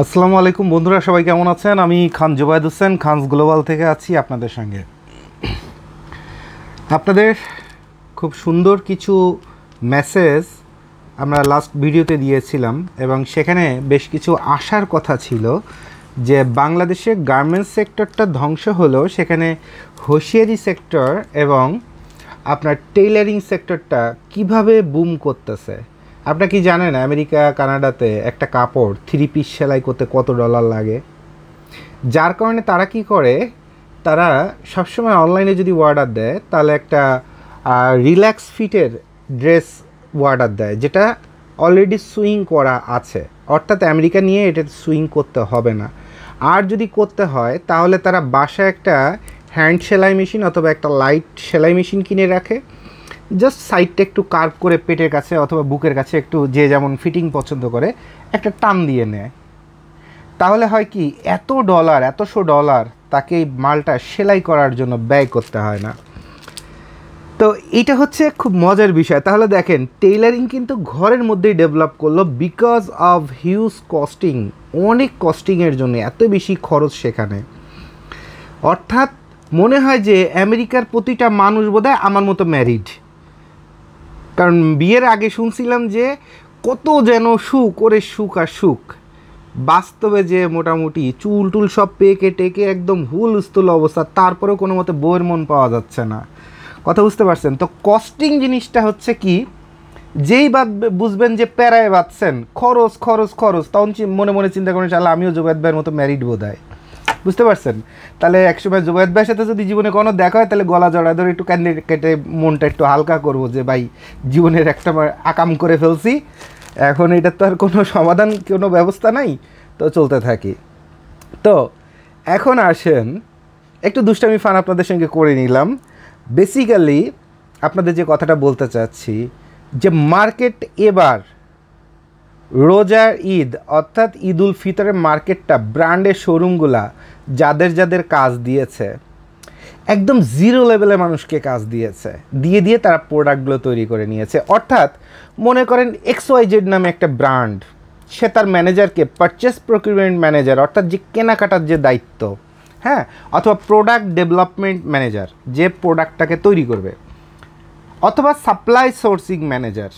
আসসালামু আলাইকুম বন্ধুরা, সবাই কেমন আছেন? আমি খান জুবায়েদ হোসেন খানস গ্লোবাল থেকে আছি আপনাদের সঙ্গে। আপনাদের খুব সুন্দর কিছু মেসেজ আমরা লাস্ট ভিডিওতে দিয়েছিলাম এবং সেখানে বেশ কিছু আশার কথা ছিল যে বাংলাদেশে গার্মেন্টস সেক্টরটা ধ্বংস হলো, সেখানে হোশিয়ারি সেক্টর এবং আপনার টেইলারিং সেক্টরটা কিভাবে বুম করতেছে। আপনারা কি জানেন আমেরিকা কানাডাতে একটা কাপড় 3 পিস সেলাই করতে কত ডলার লাগে? যার কারণে তারা কি করে, তারা সবসময় অনলাইনে যদি অর্ডার দেয় তাহলে একটা রিল্যাক্স ফিটের ড্রেস অর্ডার দেয় যেটা অলরেডি সুইং করা আছে, অর্থাৎ আমেরিকা নিয়ে এটা সুইং করতে হবে না। আর যদি করতে হয় তাহলে তারা বাসায় একটা হ্যান্ড সেলাই মেশিন অথবা একটা লাইট সেলাই মেশিন কিনে রাখে, জাস্ট সাইডটা একটু কার্ভ করে পেটের কাছে অথবা বুকের কাছে একটু যে যেমন ফিটিং পছন্দ করে একটা টান দিয়ে নেয়। তাহলে হয় কি, এতশো ডলার তাকে এই মালটা সেলাই করার জন্য ব্যয় করতে হয় না। তো এটা হচ্ছে খুব মজার বিষয়। তাহলে দেখেন, টেইলারিং কিন্তু ঘরের মধ্যেই ডেভেলপ করলো বিকজ অফ হিউজ কস্টিং, অনেক কস্টিংয়ের জন্য এত বেশি খরচ সেখানে। অর্থাৎ মনে হয় যে আমেরিকার প্রতিটা মানুষ বোধহয় আমার মতো ম্যারিড, কারণ বিয়ের আগে শুনছিলাম যে কত যেন সুখ ওরে সুখ আর সুখ, বাস্তবে যে মোটামুটি চুল টুল সব পেকে টেকে একদম হুলস্থুল অবস্থা, তারপরেও কোনো মতে বউয়ের মন পাওয়া যাচ্ছে না। কথা বুঝতে পারছেন? তো কস্টিং জিনিসটা হচ্ছে কি, যেই বুঝবেন যে প্যারায় বাঁধছেন, খরচ খরচ খরচ, তখন মনে মনে চিন্তা করেন চালা আমিও জুবায়েদ ভাইয়ের মতো ম্যারিড বোধ হয়। বুঝতে পারছেন? তাহলে একসময় জুবায়েদ ভাইয়ের সাথে যদি জীবনে কোনো দেখা হয় তাহলে গলা জড়ায় ধরে একটু কান্দে কেটে মনটা একটু হালকা করব যে ভাই জীবনের একটা আকাম করে ফেলছি, এখন এটা তো আর কোনো সমাধান, কোনো ব্যবস্থা নাই, তো চলতে থাকি। তো এখন আসেন একটু দুষ্টামি ফান আপনাদের সঙ্গে করে নিলাম। বেসিক্যালি আপনাদের যে কথাটা বলতে চাচ্ছি যে মার্কেট এবার রোজার ঈদ অর্থাৎ ঈদ উল ফিতরের মার্কেটটা ব্র্যান্ডের শোরুমগুলা যাদের যাদের কাজ দিয়েছে, একদম জিরো লেভেলে মানুষকে কাজ দিয়েছে, দিয়ে তারা প্রোডাক্টগুলো তৈরি করে নিয়েছে। অর্থাৎ মনে করেন XYZ নামে একটা ব্র্যান্ড, সে তার ম্যানেজারকে পারচেস প্রকিউরমেন্ট ম্যানেজার অর্থাৎ যে কেনাকাটার যে দায়িত্ব, হ্যাঁ, অথবা প্রোডাক্ট ডেভেলপমেন্ট ম্যানেজার যে প্রোডাক্টটাকে তৈরি করবে, অথবা সাপ্লাই সোর্সিং ম্যানেজার,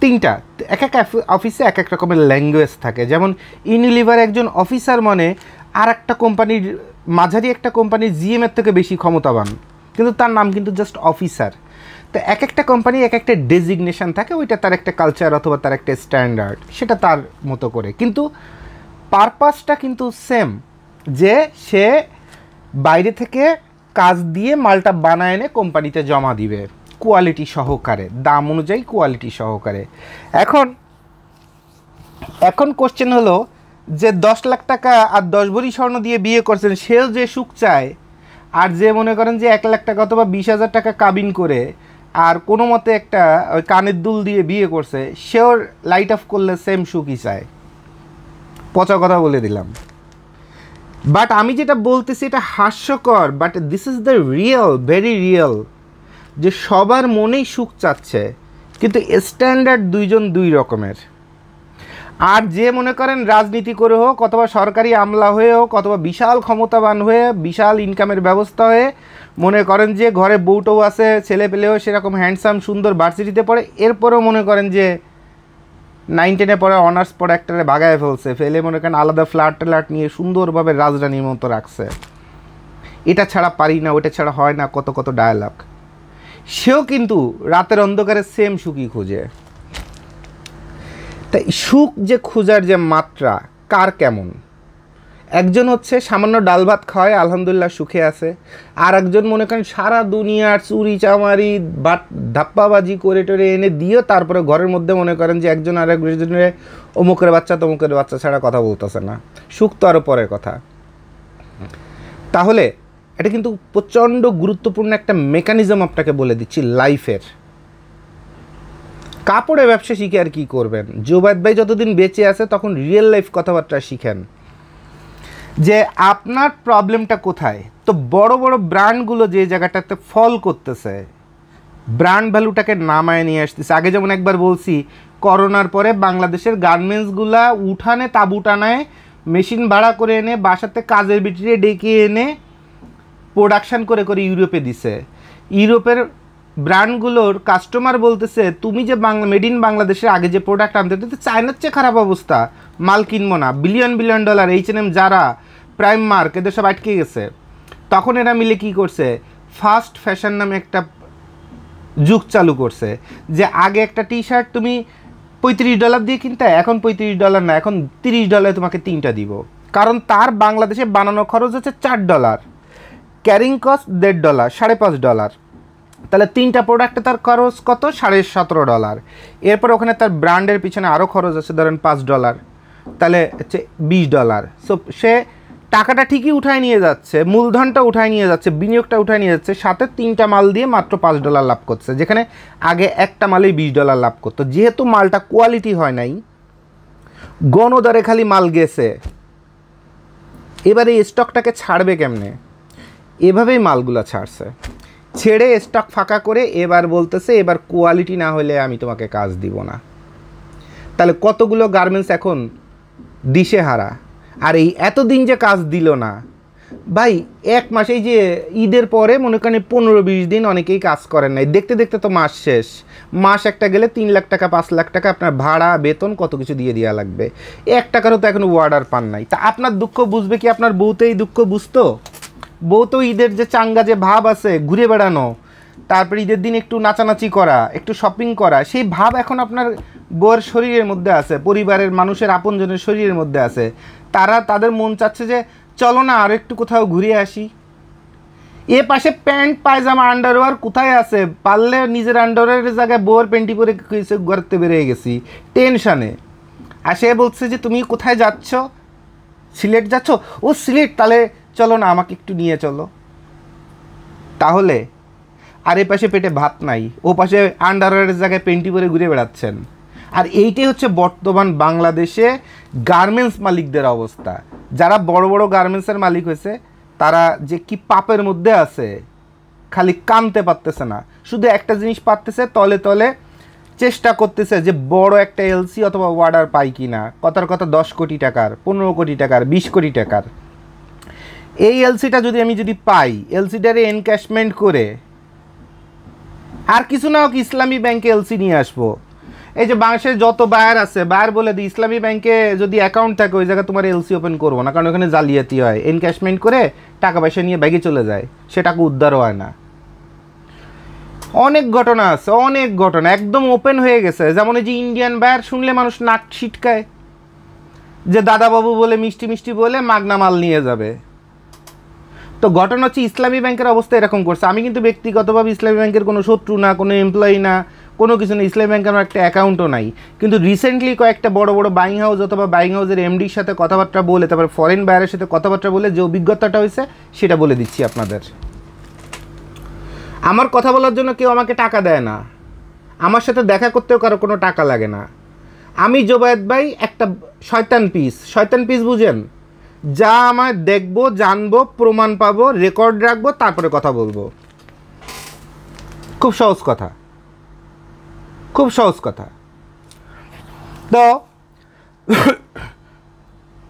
তিনটা এক এক অফিসে এক এক রকমের ল্যাঙ্গুয়েজ থাকে। যেমন ইউনিলিভার একজন অফিসার মানে আর একটা কোম্পানির, মাঝারি একটা কোম্পানির GM-এর থেকে বেশি ক্ষমতাবান, কিন্তু তার নাম কিন্তু জাস্ট অফিসার। তো এক একটা কোম্পানি এক একটা ডেজিগনেশন থাকে, ওইটা তার একটা কালচার অথবা তার একটা স্ট্যান্ডার্ড, সেটা তার মতো করে, কিন্তু পারপাসটা কিন্তু সেম, যে সে বাইরে থেকে কাজ দিয়ে মালটা বানায় এনে কোম্পানিতে জমা দিবে কোয়ালিটি সহকারে, দাম অনুযায়ী কোয়ালিটি সহকারে। এখন কোশ্চেন হলো যে 10 লাখ টাকা আর 10 ভরি স্বর্ণ দিয়ে বিয়ে করছেন সেও যে সুখ চায়, আর যে মনে করেন যে 1 লাখ টাকা অথবা 20,000 টাকা কাবিন করে আর কোনো মতে একটা ওই কানের দুল দিয়ে বিয়ে করছে, সেও লাইট অফ করলে সেম সুখই চায়। পচা কথা বলে দিলাম, বাট আমি যেটা বলতেছি এটা হাস্যকর, but this is the real, very real, যে সবার মনেই সুখ চাচ্ছে, কিন্তু স্ট্যান্ডার্ড দুইজন দুই রকমের। আর যে মনে করেন রাজনীতি করে হোক অথবা সরকারি আমলা হয়ে হোক অথবা বিশাল ক্ষমতাবান হয়ে বিশাল ইনকামের ব্যবস্থা হয়ে মনে করেন যে ঘরে বউটাও আছে, ছেলে পেলেও সেরকম হ্যান্ডসাম সুন্দর ভার্সিটিতে পড়ে, এরপরেও মনে করেন যে 9-10-এ পড়ে অনার্স পড়ে একটারে ভাগায় ফেলে মনে করেন আলাদা ফ্ল্যাট নিয়ে সুন্দরভাবে রাজধানীর মতো রাখছে, এটা ছাড়া পারি না, ওটা ছাড়া হয় না, কত কত ডায়ালগ, সেও কিন্তু রাতের অন্ধকারে সেম সুখই খুঁজে। তাই সুখ যে খোঁজার যে মাত্রা কার কেমন, একজন হচ্ছে সামান্য ডাল ভাত খাওয়ায় আলহামদুলিল্লাহ সুখে আছে, আর একজন মনে করেন সারা দুনিয়ার চুরি চামারি ধাপ্পাবাজি করে টোরে এনে দিয়েও তারপরে ঘরের মধ্যে মনে করেন যে একজন আর একজনের অমুকের বাচ্চা তমুকের বাচ্চা ছাড়া কথা বলতেছে না, সুখ তো আরও পরের কথা। তাহলে এটা কিন্তু প্রচণ্ড গুরুত্বপূর্ণ একটা মেকানিজম আপনাকে বলে দিচ্ছি লাইফের। কাপড়ের ব্যবসা শিখে আর কি করবেন? জুবায়েদ ভাই যতদিন বেঁচে আছে তখন রিয়েল লাইফ কথাবার্তা শিখেন যে আপনার প্রবলেমটা কোথায়। তো বড় বড় ব্র্যান্ডগুলো যে জায়গাটাতে ফল করতেছে, ব্র্যান্ড ভ্যালুটাকে নামায় নিয়ে আসতেছে। আগে যেমন একবার বলছি, করোনার পরে বাংলাদেশের গার্মেন্টসগুলা উঠানে তাঁবু টানায় মেশিন ভাড়া করে এনে বাসাতে কাজের ভিতরে ডেকে এনে প্রোডাকশান করে করে ইউরোপে দিছে। ইউরোপের ব্র্যান্ডগুলোর কাস্টমার বলতেছে তুমি যে মেড ইন বাংলাদেশের আগে যে প্রোডাক্ট আনতে তো চায়নার চেয়ে খারাপ অবস্থা, মাল কিনবো না। বিলিয়ন বিলিয়ন ডলার H&M, যারা, প্রাইম মার্ক, এদের সব আটকে গেছে। তখন এরা মিলে কি করছে, ফাস্ট ফ্যাশন নামে একটা যুগ চালু করছে, যে আগে একটা টি শার্ট তুমি $35 দিয়ে কিনতে, এখন $35 না, এখন $30 তোমাকে 3টা দিব। কারণ তার বাংলাদেশে বানানো খরচ হচ্ছে $4, ক্যারিং কস্ট $1.5, $5.5। তাহলে 3টা প্রোডাক্টে তার খরচ কত, $17.5। এরপর ওখানে তার ব্র্যান্ডের পিছনে আরও খরচ আছে ধরেন $5, তাহলে হচ্ছে $20। সো সে টাকাটা ঠিকই উঠায় নিয়ে যাচ্ছে, মূলধনটা উঠায় নিয়ে যাচ্ছে, বিনিয়োগটা উঠায় নিয়ে যাচ্ছে, সাথে 3টা মাল দিয়ে মাত্র $5 লাভ করছে, যেখানে আগে একটা মালেই $20 লাভ করতো। যেহেতু মালটা কোয়ালিটি হয় নাই, গণদরে খালি মাল গেছে, এবারে এই স্টকটাকে ছাড়বে কেমনে, এভাবেই মালগুলো ছাড়ছে, ছেড়ে স্টক ফাঁকা করে এবার বলতেছে এবার কোয়ালিটি না হলে আমি তোমাকে কাজ দিব না। তাহলে কতগুলো গার্মেন্টস এখন দিশেহারা। আর এই এতদিন যে কাজ দিল না ভাই, এক মাস, এই যে ঈদের পরে মনে করেন 15-20 দিন অনেকেই কাজ করেন নাই, দেখতে দেখতে তো মাস শেষ। মাস একটা গেলে 3 লাখ টাকা 5 লাখ টাকা আপনার ভাড়া বেতন কত কিছু দিয়ে দেওয়া লাগবে, 1 টাকারও তো এখন অর্ডার পান নাই। তা আপনার দুঃখ বুঝবে কি আপনার বউতেই দুঃখ বুঝতো? বউ তো ঈদের যে চাঙ্গা যে ভাব আছে, ঘুরে বেড়ানো, তারপর ঈদের দিন একটু নাচানাচি করা, একটু শপিং করা, সেই ভাব এখন আপনার বউয়ের শরীরের মধ্যে আছে, পরিবারের মানুষের আপনজনের শরীরের মধ্যে আছে। তাদের মন চাচ্ছে যে চলো না আর একটু কোথাও ঘুরে আসি। এ পাশে প্যান্ট পায়জামা আন্ডারওয়্যার কোথায় আছে, পারলে নিজের আন্ডারওয়্যারের জায়গায় বউয়ের প্যান্টি পরে ঘুরতে বেরিয়ে গেছি টেনশানে। আর সে বলছে যে তুমি কোথায় যাচ্ছ, সিলেট যাচ্ছ? ও সিলেট, তাহলে চলো না আমাকে একটু নিয়ে চলো। তাহলে আর এ পাশে পেটে ভাত নাই, ও পাশে আন্ডারওয়্যারের জায়গায় প্যান্টি পরে ঘুরে বেড়াচ্ছেন। আর এইটাই হচ্ছে বর্তমান বাংলাদেশে গার্মেন্টস মালিকদের অবস্থা। যারা বড় বড় গার্মেন্টসের মালিক হয়েছে তারা যে কি পাপের মধ্যে আছে, খালি কামতে পারতেছে না, শুধু একটা জিনিস পারতেছে, তলে তলে চেষ্টা করতেছে যে বড় একটা এলসি অথবা অর্ডার পাই কি না। কথার কথা 10 কোটি টাকার, 15 কোটি টাকার, 20 কোটি টাকার এই এলসিটা আমি যদি পাই, এলসিটারে এনক্যাশমেন্ট করে আর কিছু না হোক ইসলামী ব্যাংকে এলসি নিয়ে আসবো। এই যে বাংলাদেশের যত বায়ার আছে, বায়ার বলে দিই ইসলামী ব্যাংকে যদি অ্যাকাউন্ট থাকে ওই জায়গায় তোমার এলসি ওপেন করবো না, কারণ ওখানে জালিয়াতি হয়, এনক্যাশমেন্ট করে টাকা পয়সা নিয়ে ব্যাগে চলে যায়, সে টাকা উদ্ধারও হয় না। অনেক ঘটনা আছে, অনেক ঘটনা একদম ওপেন হয়ে গেছে। যেমন এই যে ইন্ডিয়ান বায়ার শুনলে মানুষ নাক ছিটকায়, যে দাদাবাবু বলে মিষ্টি মিষ্টি বলে মাগনা মাল নিয়ে যাবে। তো ঘটনা হচ্ছে ইসলামী ব্যাংকের অবস্থা এরকম করছে। আমি কিন্তু ব্যক্তিগতভাবে ইসলামী ব্যাংকের কোনো শত্রু না, কোনো এমপ্লয়ি না, কোনো কিছু না, ইসলামী ব্যাংকের আমার একটা অ্যাকাউন্টও নাই। কিন্তু রিসেন্টলি কয়েকটা বড় বড় বাইং হাউস অথবা বাইং হাউসের এমডির সাথে কথাবার্তা বলে, তারপরে ফরেন বায়ারের সাথে কথাবার্তা বলে যে অভিজ্ঞতাটা হয়েছে সেটা বলে দিচ্ছি আপনাদের। আমার কথা বলার জন্য কেউ আমাকে টাকা দেয় না, আমার সাথে দেখা করতেও কারো কোনো টাকা লাগে না। আমি জোবায়েত ভাই একটা শয়তান পিস বুঝেন, যা আমার দেখবো, জানবো, প্রমাণ পাবো, রেকর্ড রাখবো, তারপরে কথা বলবো। খুব সহজ কথা, খুব সহজ কথা। তো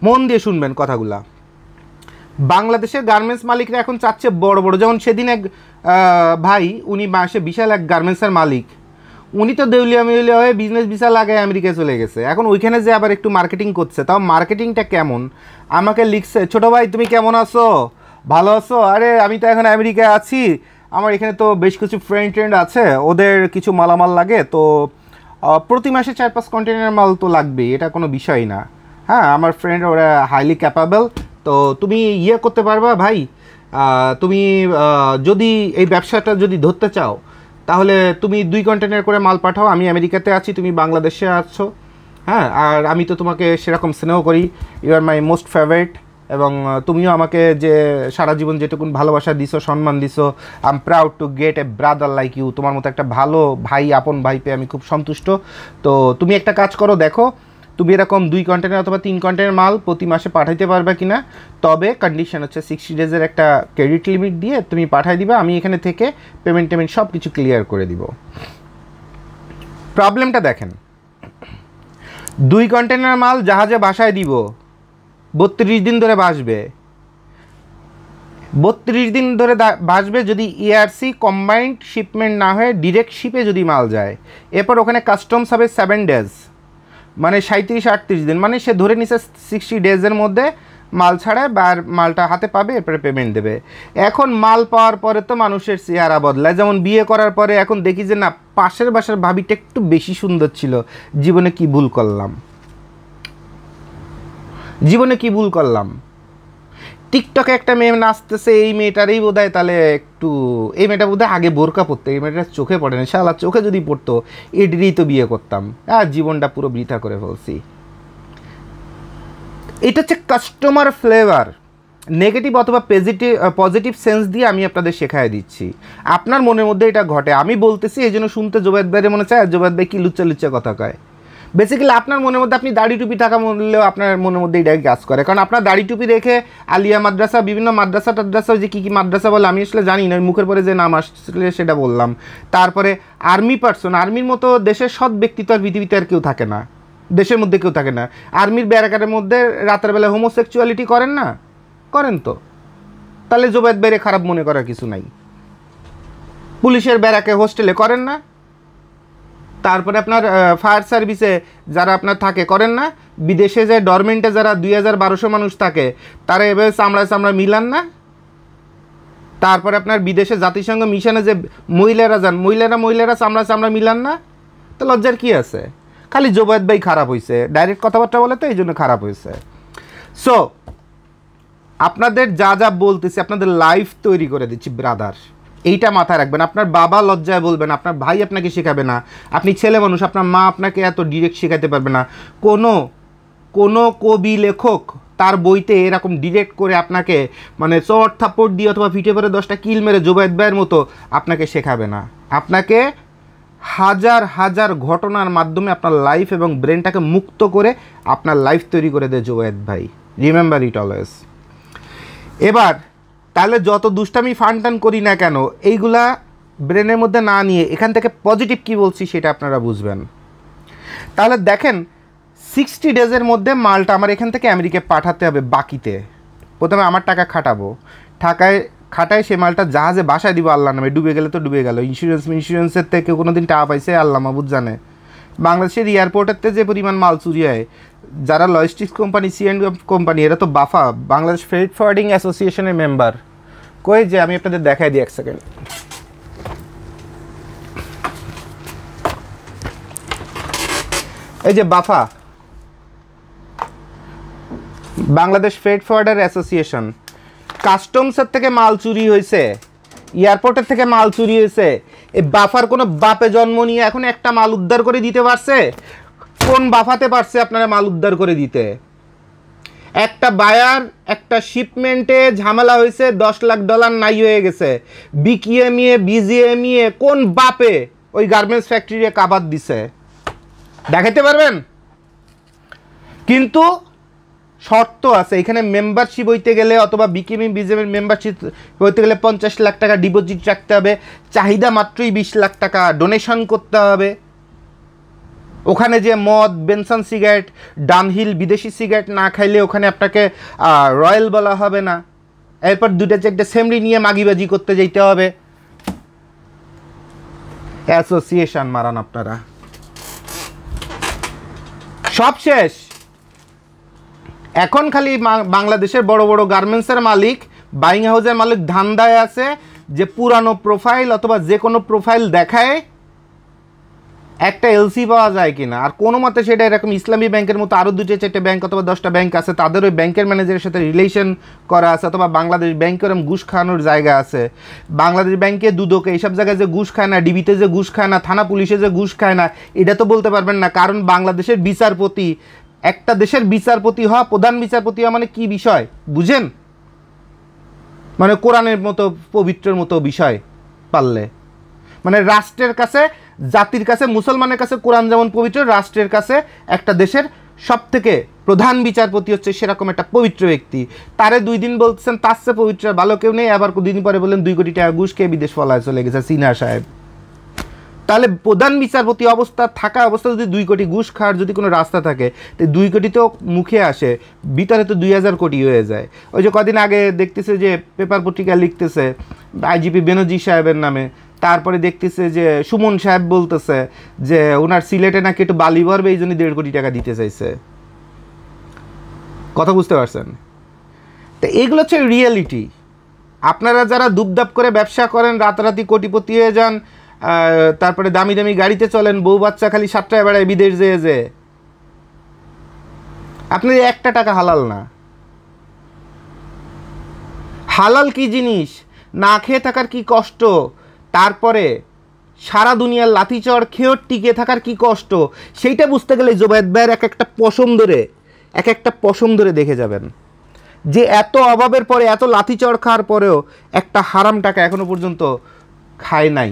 মন দিয়ে শুনবেন কথাগুলা। বাংলাদেশের গার্মেন্টস মালিকরা এখন চাচ্ছে বড় বড়, যেমন সেদিন এক ভাই, উনি মাসে বিশাল এক গার্মেন্টসের মালিক, উনি তো দেউলিয়া মেউলিয়া হয়ে বিজনেস ভিসা লাগায় আমেরিকায় চলে গেছে। এখন ওইখানে যে আবার একটু মার্কেটিং করছে, তাও মার্কেটিংটা কেমন, আমাকে লিখছে, ছোটো ভাই তুমি কেমন আছো, ভালো আছো? আরে আমি তো এখন আমেরিকায় আছি, আমার এখানে তো বেশ কিছু ফ্রেন্ড আছে, ওদের কিছু মালামাল লাগে, তো প্রতি মাসে 4-5 কন্টেনার মাল তো লাগবেই, এটা কোনো বিষয় না। হ্যাঁ, আমার ফ্রেন্ড ওরা হাইলি ক্যাপাবল, তো তুমি করতে পারবা ভাই, তুমি যদি এই ব্যবসাটা যদি ধরতে চাও তাহলে তুমি 2 কন্টেনার করে মাল পাঠাও, আমি আমেরিকাতে আছি, তুমি বাংলাদেশে আছো। হ্যাঁ, আর আমি তো তোমাকে সেরকম স্নেহ করি, you are my most favourite, এবং তুমিও আমাকে যে সারা জীবন যেটুকুন ভালোবাসা দিছো, সম্মান দিছো, I am proud to get a brother like you. তোমার মতো একটা ভালো ভাই, আপন ভাই পেয়ে আমি খুব সন্তুষ্ট। তো তুমি একটা কাজ করো, দেখো তুমি এরকম 2 কন্টেনার অথবা 3 কন্টেনার মাল প্রতি মাসে পাঠাইতে পারবে কিনা। তবে কন্ডিশন হচ্ছে 60 ডেজের একটা ক্রেডিট লিমিট দিয়ে তুমি পাঠাই দিবা, আমি এখানে থেকে পেমেন্ট সব কিছু ক্লিয়ার করে দিব। প্রবলেমটা দেখেন, 2 কন্টেনার মাল জাহাজে বাসায় দিব, 32 দিন ধরে ভাসবে, 32 দিন ধরে ভাসবে যদি ERC কম্বাইন্ড শিপমেন্ট না হয়ে ডিরেক্ট শিপে যদি মাল যায়। এরপর ওখানে কাস্টমস হবে 7 ডেজ, মানে 37-38 দিন, মানে সে ধরে নিছে 60 ডেজের মধ্যে মাল ছাড়ায় বা মালটা হাতে পাবে, এরপরে পেমেন্ট দেবে। এখন মাল পাওয়ার পরে তো মানুষের চেহারা বদলায়, যেমন বিয়ে করার পরে এখন দেখি যে না, পাশের বাসার ভাবিটা একটু বেশি সুন্দর ছিল, জীবনে কি ভুল করলাম, জীবনে কি ভুল করলাম। টিকটকে একটা মেয়ে নাচতেছে, এই মেয়েটারই বোধ হয় তাহলে একটু, এই মেয়েটা বোধ হয় আগে বোরকা পড়তো, এই মেয়েটা চোখে পড়ে না, শালা চোখে যদি পড়তো এটিরই তো বিয়ে করতাম, আর জীবনটা পুরো বৃথা করে ফেলছি। এটা হচ্ছে কাস্টমার ফ্লেভার। নেগেটিভ অথবা পজিটিভ সেন্স দিয়ে আমি আপনাদের শেখায় দিচ্ছি, আপনার মনের মধ্যে এটা ঘটে, আমি বলতেছি এই জন্য শুনতে জোবায়েদ ভাইয়ের মনে চায়, জোবায়েদ ভাই কি লুচ্চা লুচ্চা কথা কয়। বেসিক্যালি আপনার মনের মধ্যে, আপনি দাড়ি টুপি থাকা মূল্যেও আপনার মনের মধ্যে এটাই কাজ করে, কারণ আপনার দাড়ি টুপি দেখে আলিয়া মাদ্রাসা, বিভিন্ন মাদ্রাসা টাদ্রাসা, যে কী কী মাদ্রাসা বলে আমি আসলে জানি না, মুখের পরে যে নাম আসলে সেটা বললাম। তারপরে আর্মি পার্সন, আর্মির মতো দেশের সৎ ব্যক্তিত্ব আর পৃথিবীতে আর কেউ থাকে না, দেশের মধ্যে কেউ থাকে না। আর্মির ব্যারাকারের মধ্যে রাতের বেলা হোমোসেক্সুয়ালিটি করেন না? করেন তো, তাহলে জোবায়েদ ভাইরে খারাপ মনে করার কিছু নাই। পুলিশের ব্যারাকে হোস্টেলে করেন না? তারপরে আপনার ফায়ার সার্ভিসে যারা আপনার থাকে করেন না? বিদেশে যে ডরমেন্টে যারা 2200 মানুষ থাকে তারা এভাবে চামড়ায় চামড়া মিলান না? তারপরে আপনার বিদেশে জাতিসংঘ মিশনে যে মহিলারা যান, মহিলারা চামড়া চামড়া মিলান না? তো লজ্জার কি আছে? খালি জোবায়েদ ভাই খারাপ হয়েছে, ডাইরেক্ট কথাবার্তা বলে তো এই জন্য খারাপ হয়েছে। সো আপনাদের যা যা বলতেছি আপনাদের লাইফ তৈরি করে দিচ্ছি ব্রাদার, এইটা মাথায় রাখবেন। আপনার বাবা লজ্জায় বলবেন, আপনার ভাই আপনাকে শেখাবে না, আপনি ছেলে মানুষ, আপনার মা আপনাকে এত ডিরেক্ট শেখাতে পারবে না। কোনো কবি লেখক তার বইতে এরকম ডিরেক্ট করে আপনাকে মানে চট থাপ্পড় দিয়ে অথবা ফিটে পরে 10টা কিল মেরে জোবায়েদ ভাইয়ের মতো আপনাকে শেখাবে না। আপনাকে হাজার হাজার ঘটনার মাধ্যমে আপনার লাইফ এবং ব্রেনটাকে মুক্ত করে আপনার লাইফ তৈরি করে দেয় জোবায়েদ ভাই, রিমেম্বার ইট অলওয়েজ। এবার তাহলে যত দুষ্টামি ফান করি না কেন, এইগুলা ব্রেনের মধ্যে না নিয়ে এখান থেকে পজিটিভ কি বলছি সেটা আপনারা বুঝবেন। তাহলে দেখেন 60 ডেজের মধ্যে মালটা আমার এখান থেকে আমেরিকায় পাঠাতে হবে বাকিতে। প্রথমে আমার টাকা খাটায় সে মালটা জাহাজে বাসায় দিব আল্লাহ নামে, ডুবে গেলে তো ডুবে গেল। ইন্স্যুরেন্সের থেকে কোনো দিন টাকা পাইছে আল্লাহ মাহবুদ জানে। বাংলাদেশের এয়ারপোর্টের যে পরিমাণ মাল চুরি হয়, যারা লজিস্টিক্স কোম্পানি, C&F কোম্পানি, এরা তো বাফা, বাংলাদেশ ফ্রেট ফরওয়ার্ডিং অ্যাসোসিয়েশনের মেম্বার। কই যে আমি আপনাদের দেখাই দিই এক সেকেন্ড। এই যে বাফা, বাংলাদেশ ফ্রেট ফরওয়ার্ডার অ্যাসোসিয়েশন। কাস্টমসের থেকে মাল চুরি হয়েছে, এয়ারপোর্টের থেকে মাল চুরি হয়েছে, এই বাফার কোনো বাপে জন্ম নিয়ে এখন একটা মাল উদ্ধার করে দিতে পারছে? কোন বাফাতে পারছে আপনারা মাল উদ্ধার করে দিতে? একটা বায়ার একটা শিপমেন্টে ঝামেলা হয়েছে, $10 লাখ নাই হয়ে গেছে, BGME কোন বাপে ওই গার্মেন্টস ফ্যাক্টরি কাবাদ দিছে দেখাতে পারবেন? কিন্তু শর্ত আছে, এখানে মেম্বারশিপ হইতে গেলে অথবা BGME মেম্বারশিপ হইতে গেলে 50 লাখ টাকা ডিপোজিট রাখতে হবে, চাহিদা মাত্রই 20 লাখ টাকা ডোনেশন করতে হবে। ওখানে যে মদ, বেনসন সিগারেট, ডানহিল বিদেশি সিগারেট না খাইলে ওখানে আপনাকে রয়্যাল বলা হবে না। এরপর 2-4টা সেমরি নিয়ে মাগিবাজি করতে যেতে হবে। অ্যাসোসিয়েশন মারান আপনারা, সব শেষ। এখন খালি বাংলাদেশের বড় বড় গার্মেন্টসের মালিক, বাইং হাউসের মালিক ধান্দায় আছে যে পুরানো প্রোফাইল অথবা যে কোনো প্রোফাইল দেখায় একটা LC পাওয়া যায় কিনা। আর কোনো মতে সেটা এরকম ইসলামী ব্যাংকের মতো আরও 2-4টে ব্যাংক অথবা 10টা ব্যাংক আছে, তাদের ওই ব্যাংকের ম্যানেজারের সাথে রিলেশন করা আছে, অথবা বাংলাদেশ ব্যাংকে ওরকম ঘুষ খাওয়ানোর জায়গা আছে। বাংলাদেশ ব্যাংকে দুদকে এইসব জায়গায় যে ঘুষ খায় না, ডিবিতে যে ঘুষ খায় না, থানা পুলিশে যে ঘুষ খায় না, এটা তো বলতে পারবেন না। কারণ বাংলাদেশের বিচারপতি, একটা দেশের বিচারপতি হওয়া, প্রধান বিচারপতি হওয়া মানে কি বিষয় বুঝেন? মানে কোরআনের মতো পবিত্রের মতো বিষয় পারলে, মানে রাষ্ট্রের কাছে, জাতির কাছে, মুসলমানের কাছে কোরআন যেমন পবিত্র, রাষ্ট্রের কাছে একটা দেশের সবথেকে প্রধান বিচারপতি হচ্ছে সেরকম একটা পবিত্র ব্যক্তি। তারে 2 দিন বলছেন তার চেয়ে পবিত্র ভালো কেউ নেই, আবার 2 দিন পরে বললেন 2 কোটি টাকা ঘুষ খেয়ে বিদেশ পলায় চলে গেছে সিনহা সাহেব। তাহলে প্রধান বিচারপতি অবস্থা থাকা অবস্থা যদি 2 কোটি ঘুষ খাওয়ার যদি কোনো রাস্তা থাকে, তো 2 কোটি তো মুখে আসে, ভিতরে তো 2000 কোটি হয়ে যায়। ওই যে কদিন আগে দেখতেছে যে পেপার পত্রিকা লিখতেছে আইজিপি বেনজির সাহেবের নামে, তারপরে দেখতেছে যে সুমন সাহেব বলতেছে যে ওনার সিলেটে নাকি একটু বালি ভরবে, এই জন্য 1.5 কোটি টাকা দিতে চাইছে। কথা বুঝতে পারছেন? তো এগুলো হচ্ছে রিয়েলিটি। আপনারা যারা দুপদাপ করে ব্যবসা করেন, রাতারাতি কোটিপতি হয়ে যান, তারপরে দামি দামি গাড়িতে চলেন, বউ বাচ্চা খালি 7টায় বেড়ায় বিদেশ যেয়ে আপনার 1 টাকা হালাল না। হালাল কি জিনিস, না খেয়ে থাকার কি কষ্ট, তারপরে সারা দুনিয়ার লাঠিচড় খেয়েও টিকে থাকার কি কষ্ট, সেইটা বুঝতে গেলে জোবায়েদ ভাইয়ের এক একটা পশম ধরে দেখে যাবেন যে এত অভাবের পরে, এত লাঠিচড় খাওয়ার পরেও একটা হারাম টাকা এখনো পর্যন্ত খায় নাই,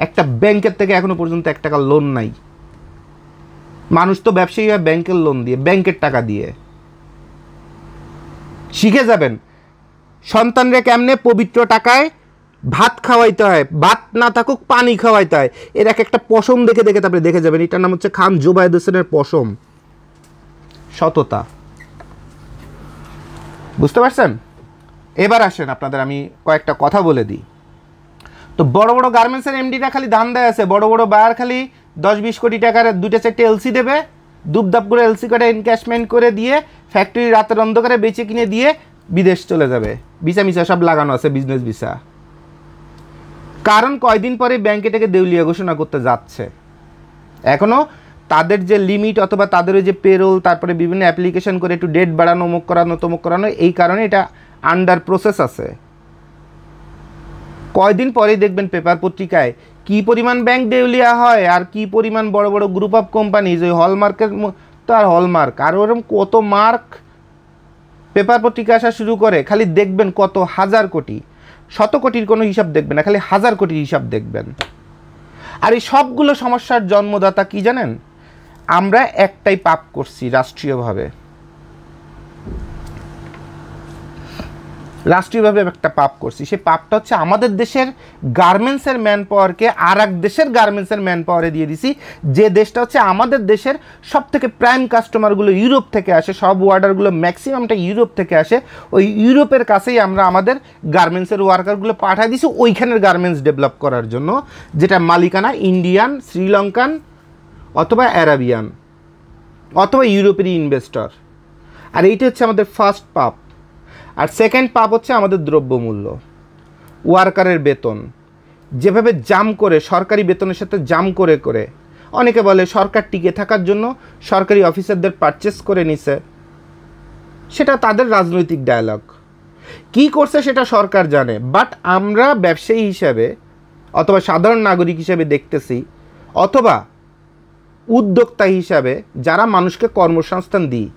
একটা ব্যাংকের থেকে এখনো পর্যন্ত 1 টাকা লোন নাই। মানুষ তো ব্যবসায়ী হয় ব্যাংকের লোন দিয়ে, ব্যাংকের টাকা দিয়ে। শিখে যাবেন সন্তানরা কেমনে পবিত্র টাকায় ভাত খাওয়াইতে হয়, ভাত না থাকুক পানি খাওয়াইতে হয়। এর একটা পশম দেখে তারপরে দেখে যাবেন। এটার নাম হচ্ছে খান জোবায়েদ হোসেনের পশম, সততা। বুঝতে পারছেন? এবার আসেন আপনাদের আমি কয়েকটা কথা বলে দিই। তো বড় বড় গার্মেন্টসের এমডিরা খালি ধান্দায় আছে, বড় বড় বায়ার খালি 10-20 কোটি টাকার 2-4টে এলসি দেবে, দুপদাপ করে এলসি করে এনক্যাশমেন্ট করে দিয়ে ফ্যাক্টরি রাতের অন্ধকারে বেচে কিনে দিয়ে বিদেশ চলে যাবে। ভিসা মিসা সব লাগানো আছে, বিজনেস ভিসা। কারণ কয়দিন পরে ব্যাংকে থেকে দেউলিয়া ঘোষণা করতে যাচ্ছে। এখনও তাদের যে লিমিট অথবা তাদের যে পেরোল, তারপরে বিভিন্ন অ্যাপ্লিকেশন করে একটু ডেট বাড়ানো, অমুক করানো তমুক করানো, এই কারণে এটা আন্ডার প্রসেস আছে। কয়দিন পরেই দেখবেন পেপার পত্রিকায় কি পরিমাণ ব্যাংক দেউলিয়া হয়, আর কি পরিমাণ বড় বড় গ্রুপ অফ কোম্পানিজ, ওই হলমার্কের তো আর হলমার্ক আর ওরকম কত মার্ক পেপার পত্রিকা আসা শুরু করে। খালি দেখবেন কত হাজার কোটি, 100 কোটির কোনো হিসাব দেখবেন না, খালি 1000 কোটির হিসাব দেখবেন। আর এই সবগুলো সমস্যার জন্মদাতা কি জানেন? আমরা একটাই পাপ করছি রাষ্ট্রীয়ভাবে একটা পাপ করছি। সেই পাপটা হচ্ছে আমাদের দেশের গার্মেন্টসের ম্যান পাওয়ারকে আর এক দেশের গার্মেন্টসের ম্যান পাওয়ারে দিয়ে দিছি, যে দেশটা হচ্ছে আমাদের দেশের সব থেকে প্রাইম কাস্টমারগুলো ইউরোপ থেকে আসে, সব অর্ডারগুলো ম্যাক্সিমামটা ইউরোপ থেকে আসে। ওই ইউরোপের কাছেই আমরা আমাদের গার্মেন্টসের ওয়ার্কারগুলো পাঠিয়ে দিছি ওইখানের গার্মেন্টস ডেভেলপ করার জন্য, যেটা মালিকানা ইন্ডিয়ান, শ্রীলঙ্কান অথবা অ্যারাবিয়ান অথবা ইউরোপেরই ইনভেস্টর। আর এইটা হচ্ছে আমাদের ফার্স্ট পাপ। আর সেকেন্ড পাপ হচ্ছে আমাদের দ্রব্যমূল্য, ওয়ার্কারের বেতন যেভাবে জাম করে, সরকারি বেতনের সাথে জাম করে করে, অনেকে বলে সরকার টিকে থাকার জন্য সরকারি অফিসারদের পারচেস করে নিছে, সেটা তাদের রাজনৈতিক ডায়ালগ। কি করছে সেটা সরকার জানে, বাট আমরা ব্যবসায়ী হিসাবে অথবা সাধারণ নাগরিক হিসাবে দেখতেছি, অথবা উদ্যোক্তা হিসাবে যারা মানুষকে কর্মসংস্থান দিই,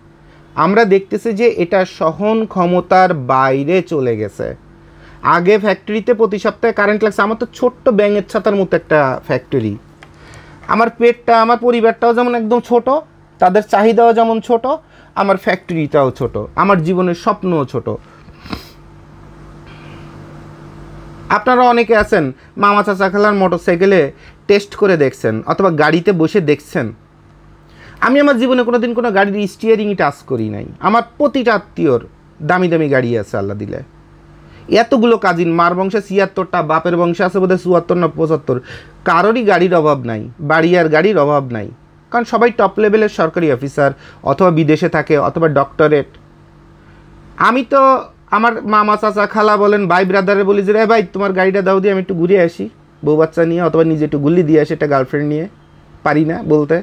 আমরা দেখতেছি যে এটা সহন ক্ষমতার বাইরে চলে গেছে। আগে ফ্যাক্টরিতে প্রতি সপ্তাহে কারেন্ট লাগছে। আমার তো ছোট্ট ব্যাঙের ছাতার মতো একটা ফ্যাক্টরি। আমার পেটটা, আমার পরিবারটাও যেমন একদম ছোট, তাদের চাহিদাও যেমন ছোট, আমার ফ্যাক্টরিটাও ছোট, আমার জীবনের স্বপ্নও ছোট। আপনারা অনেকে আছেন মামা চাচা খালার মোটরসাইকেলে টেস্ট করে দেখছেন অথবা গাড়িতে বসে দেখছেন। আমি আমার জীবনে কোনোদিন কোনো গাড়ির স্টিয়ারিংই টাচ করি নাই। আমার প্রতিটা আত্মীয়র দামি দামি গাড়ি আছে আল্লাহ দিলে। এতগুলো কাজিন, মার বংশে 76টা, বাপের বংশে আছে বোধহয় 74 না 75। কারোরই গাড়ির অভাব নাই, বাড়ি আর গাড়ির অভাব নাই, কারণ সবাই টপ লেভেলের সরকারি অফিসার অথবা বিদেশে থাকে অথবা ডক্টরেট। আমি তো আমার মামা চাচা খালা বলেন, ভাই ব্রাদারে বলি যে রে ভাই তোমার গাড়িটা দাও দিয়ে আমি একটু ঘুরে আসি বউ বাচ্চা নিয়ে, অথবা নিজে একটু গুল্লি দিয়ে আসি একটা গার্লফ্রেন্ড নিয়ে। পারি না বলতে।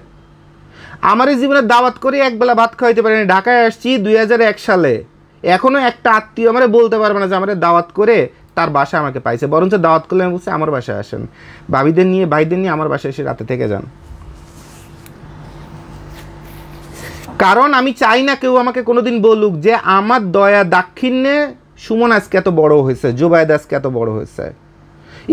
আমার এই জীবনে দাওয়াত করে একবেলা ভাত খাওয়াইতে পারিনি। ঢাকায় আসছি 2001 সালে, এখনও একটা আত্মীয় আমার বলতে পারবে না যে আমার দাওয়াত করে তার বাসায় আমাকে পাইছে। বরঞ্চ দাওয়াত করলে আমি বলছি আমার বাসায় আসেন, ভাবিদের নিয়ে ভাইদের নিয়ে আমার বাসায় এসে রাতে থেকে যান। কারণ আমি চাই না কেউ আমাকে কোনোদিন বলুক যে আমার দয়া দাক্ষিণ্যে সুমন আজকে এত বড় হয়েছে, জোবায়েদ আজকে এত বড় হয়েছে।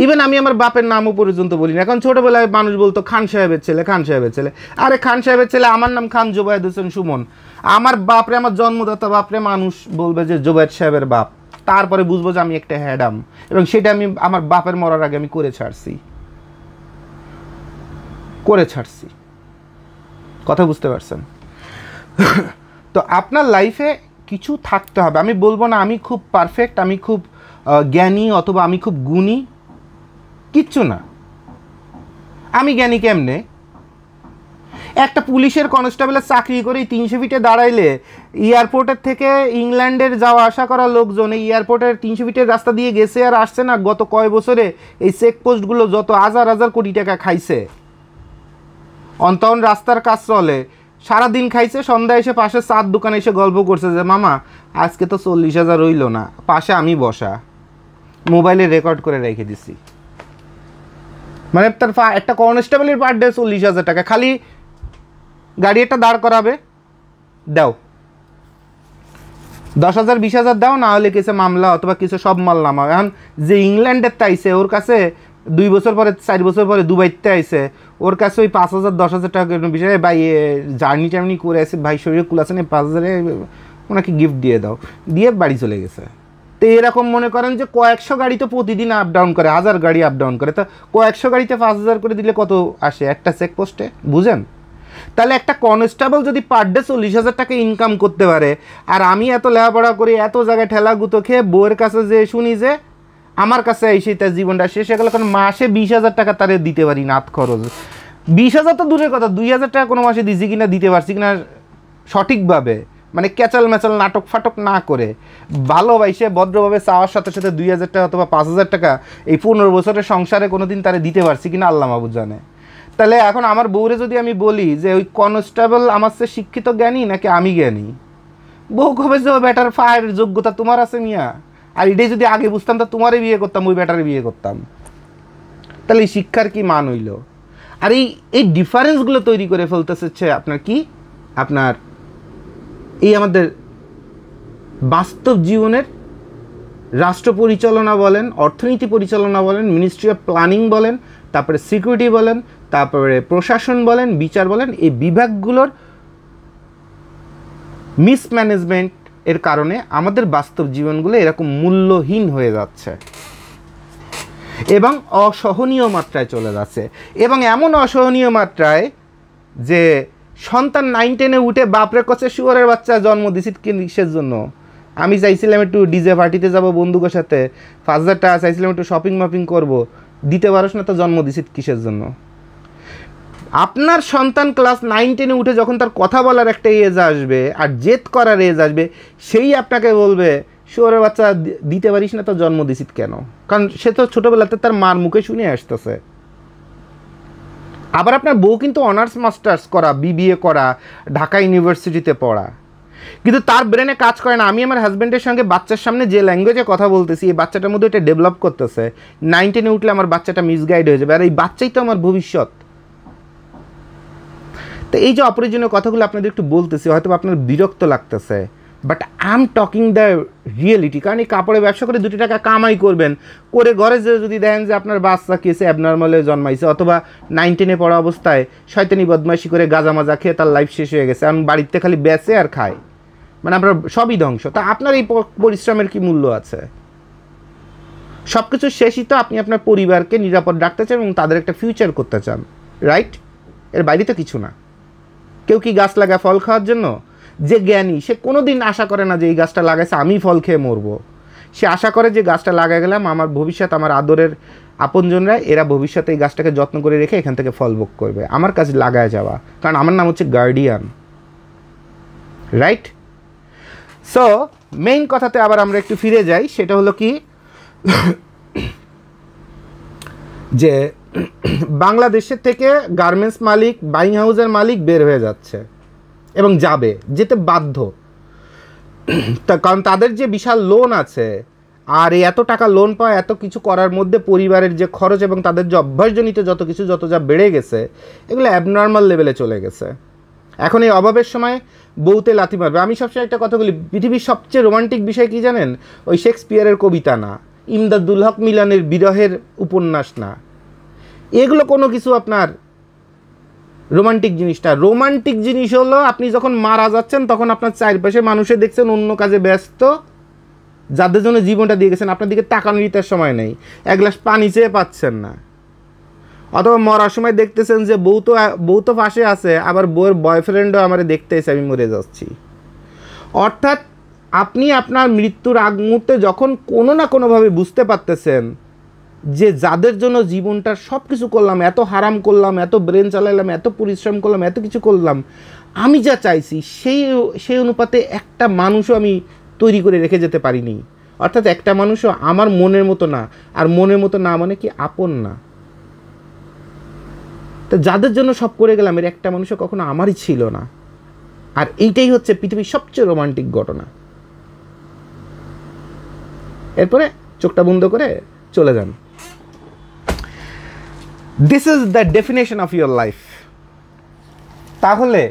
ইভেন আমি আমার বাপের নামও পর্যন্ত বলি না। এখন ছোটোবেলায় মানুষ বলতো খান সাহেবের ছেলে, খান সাহেবের ছেলে। আরে খান সাহেবের ছেলে, আমার নাম খান জোবায়েদ হোসেন সুমন। আমার বাপরে, আমার জন্মদাতা বাপরে মানুষ বলবে যে জোবায়েদ সাহেবের বাপ, তারপরে বুঝবো যে আমি একটা হ্যাডাম, এবং সেটা আমি আমার বাপের মরার আগে আমি করে ছাড়ছি। করে ছাড়ছি। কথা বুঝতে পারছেন? তো আপনার লাইফে কিছু থাকতে হবে। আমি বলবো না আমি খুব পারফেক্ট, আমি খুব জ্ঞানী অথবা আমি খুব গুণী, কিচ্ছু না। আমি জ্ঞানী কেমনে? একটা পুলিশের কনস্টেবলের চাকরি করে 300 ফিটে দাঁড়াইলে এয়ারপোর্টের থেকে ইংল্যান্ডের যাওয়া আসা করা লোকজন এই এয়ারপোর্টের 300 ফিটের রাস্তা দিয়ে গেছে আর আসছে না। গত কয় বছরে এই চেকপোস্টগুলো যত হাজার হাজার কোটি টাকা খাইছে। অন্তন রাস্তার কাজ চলে, সারাদিন খাইছে, সন্ধ্যা এসে পাশে চার দোকানে এসে গল্প করছে যে মামা আজকে তো 40,000 রইল না, পাশে আমি বসা, মোবাইলে রেকর্ড করে রেখে দিছি। মানে তার একটা কনস্টেবলের পার ডে 40,000 টাকা, খালি গাড়ি একটা দাঁড় করাবে, দাও 10,000 20,000 দাও, না হলে কিছু মামলা অথবা কিছু সব মাল নামাও। এখন যে ইংল্যান্ডের তাইছে ওর কাছে 2 বছর পরে 4 বছর পরে দুবাইতে আইছে, ওর কাছে ওই 5,000 10,000 টাকা বিষয়ে ভাই জার্নি টার্নি করে আসে, ভাই শরীরে কুলাছে না, 5,000 ওনাকে গিফট দিয়ে দাও, দিয়ে বাড়ি চলে গেছে। তো এরকম মনে করেন যে কয়েকশো গাড়ি তো প্রতিদিন আপ ডাউন করে, 1000 গাড়ি আপ ডাউন করে, তো কয়েকশো গাড়িতে 5,000 করে দিলে কত আসে একটা চেকপোস্টে, বুঝেন? তাহলে একটা কনস্টেবল যদি পার ডে 40,000 টাকা ইনকাম করতে পারে, আর আমি এত লেখাপড়া করি, এত জায়গায় ঠেলা গুতো খেয়ে বউয়ের কাছে যে শুনি যে আমার কাছে এসে তার জীবনটা শেষ হয়ে গেল, কারণ মাসে 20,000 টাকা তারে দিতে পারি নাত খরচ। 20,000 তো দূরের কথা, 2,000 টাকা কোনো মাসে দিছি কিনা, দিতে পারছি কিনা সঠিকভাবে, মানে ক্যাচাল ম্যাচাল নাটক ফাটক না করে ভালোবাসে ভদ্রভাবে চাওয়ার সাথে সাথে 2,000 টাকা অথবা 5,000 টাকা এই 15 বছরের সংসারে কোনো দিন তারে দিতে পারছি কিনা আল্লাহ মাহবুব জানে। তাহলে এখন আমার বউরে যদি আমি বলি যে ওই কনস্টেবল আমার চেয়ে শিক্ষিত জ্ঞানী নাকি আমি জ্ঞানী, বউ কবে যে বেটার ফায়ার যোগ্যতা তোমার আছে মিয়া, আর এটাই যদি আগে বুঝতাম তো তোমারই বিয়ে করতাম, ওই বেটারে বিয়ে করতাম। তাহলে এই শিক্ষার কি মান হইল? আর এই ডিফারেন্সগুলো তৈরি করে ফেলতেছে আপনার কি, আপনার এই আমাদের বাস্তব জীবনের রাষ্ট্র পরিচালনা বলেন, অর্থনীতি পরিচালনা বলেন, মিনিস্ট্রি অফ প্ল্যানিং বলেন, তারপরে সিকিউরিটি বলেন, তারপরে প্রশাসন বলেন, বিচার বলেন, এই বিভাগগুলোর মিসম্যানেজমেন্ট এর কারণে আমাদের বাস্তব জীবনগুলো এরকম মূল্যহীন হয়ে যাচ্ছে এবং অসহনীয় মাত্রায় চলে যাচ্ছে। এবং এমন অসহনীয় মাত্রায় যে সন্তান 9-10-এ উঠে বাপরে কচ্ছে শুয়ারের বাচ্চা জন্ম দিছি কিসের জন্য? আমি চাইছিলাম একটু ডিজে পার্টিতে যাব বন্ধুদের সাথে, 5,000 টাকা চাইছিলাম একটু শপিং মপিং করবো, দিতে পারোস না তো জন্ম দিছি কিসের জন্য? আপনার সন্তান ক্লাস 9-10-এ উঠে যখন তার কথা বলার একটা এজ আসবে আর জেদ করার এজ আসবে, সেই আপনাকে বলবে শুয়ারের বাচ্চা দিতে পারিস না তো জন্ম দিছিস কেন? কারণ সে তো ছোটোবেলাতে তার মার মুখে শুনে আসতেছে। আবার আপনার বউ কিন্তু অনার্স মাস্টার্স করা, বিবিএ করা, ঢাকা ইউনিভার্সিটিতে পড়া, কিন্তু তার ব্রেনে কাজ করে না। আমি আমার হাজব্যান্ডের সঙ্গে বাচ্চার সামনে যে ল্যাঙ্গুয়েজে কথা বলতেছি, এই বাচ্চাটার মধ্যে এটা ডেভেলপ করতেছে। 9-10-এ উঠলে আমার বাচ্চাটা মিসগাইড হয়ে যাবে, আর এই বাচ্চাই তো আমার ভবিষ্যৎ। তো এই যে অপ্রয়োজনীয় কথাগুলো আপনাদের একটু বলতেছি, হয়তো আপনার বিরক্ত লাগতেছে, but I am talking the reality. কারণ এই কাপড়ে ব্যবসা করে 2 টাকা কামাই করবেন, করে ঘরে যে যদি দেখেন যে আপনার বাচ্চা কেসে অ্যাবনর্মালে জন্মাইছে, অথবা 9-10-এ পড়া অবস্থায় শয়তানি বদমাইশি করে গাঁজা মাজা খেয়ে তার লাইফ শেষ হয়ে গেছে, আমি বাড়িতে খালি বেচে আর খায়, মানে আপনার সবই ধ্বংস। তা আপনার এই পরিশ্রমের কি মূল্য আছে? সব কিছু শেষই তো আপনি আপনার পরিবারকে নিরাপদ রাখতে চান এবং তাদের একটা ফিউচার করতে চান, রাইট? এর বাইরে তো কিছু না। কেউ কি গাছ লাগায় ফল খাওয়ার জন্য? যে জ্ঞানী সে কোনো দিন আশা করে না যে এই গাছটা লাগাইছে আমি ফল খেয়ে মরবো। সে আশা করে যে গাছটা লাগাই গেলাম, আমার ভবিষ্যৎ, আমার আদরের আপনজনরা এরা ভবিষ্যতে এই গাছটাকে যত্ন করে রেখে এখান থেকে ফল ভোগ করবে। আমার কাজ লাগায় যাওয়া, কারণ আমার নাম হচ্ছে গার্ডিয়ান, রাইট? সো মেইন কথাতে আবার আমরা একটু ফিরে যাই, সেটা হলো কি যে বাংলাদেশের থেকে গার্মেন্টস মালিক, বাইং হাউসের মালিক বের হয়ে যাচ্ছে এবং যাবে, যেতে বাধ্য। কারণ তাদের যে বিশাল লোন আছে, আর এই এত টাকা লোন পাওয়া, এত কিছু করার মধ্যে পরিবারের যে খরচ এবং তাদের যে অভ্যাসজনিত যত কিছু যত যা বেড়ে গেছে, এগুলো অ্যাবনর্মাল লেভেলে চলে গেছে। এখন এই অভাবের সময় বউতে লাথি মারবে। আমি সবসময় একটা কথা বলি, পৃথিবীর সবচেয়ে রোমান্টিক বিষয় কি জানেন? ওই শেক্সপিয়ারের কবিতা না, ইমদাদুল হক মিলনের বিরহের উপন্যাস না, এগুলো কোনো কিছু আপনার রোমান্টিক জিনিসটা। রোমান্টিক জিনিস হলো আপনি যখন মারা যাচ্ছেন তখন আপনার চারপাশে মানুষে দেখছেন অন্য কাজে ব্যস্ত, যাদের জন্য জীবনটা দিয়ে গেছেন, আপনার দিকে তাকানোর সময় নেই, এক গ্লাস পানি চেয়ে পাচ্ছেন না, অথবা মরার সময় দেখতেছেন যে বউ তো পাশে আছে, আবার বউয়ের বয়ফ্রেন্ডও আমার দেখতে এসে আমি মরে যাচ্ছি। অর্থাৎ আপনি আপনার মৃত্যুর আগ মুহূর্তে যখন কোনো না কোনোভাবে বুঝতে পারতেছেন যে যাদের জন্য জীবনটার সব কিছু করলাম, এত হারাম করলাম, এত ব্রেন চালাইলাম, এত পরিশ্রম করলাম, এত কিছু করলাম, আমি যা চাইছি সেই অনুপাতে একটা মানুষও আমি তৈরি করে রেখে যেতে পারিনি। অর্থাৎ একটা মানুষও আমার মনের মতো না। আর মনের মতো না মানে কি? আপন না। তো যাদের জন্য সব করে গেলাম, এর একটা মানুষও কখনো আমারই ছিল না। আর এইটাই হচ্ছে পৃথিবীর সবচেয়ে রোমান্টিক ঘটনা। এরপরে চোখটা বন্ধ করে চলে যান। This is the definition of your life. তাহলে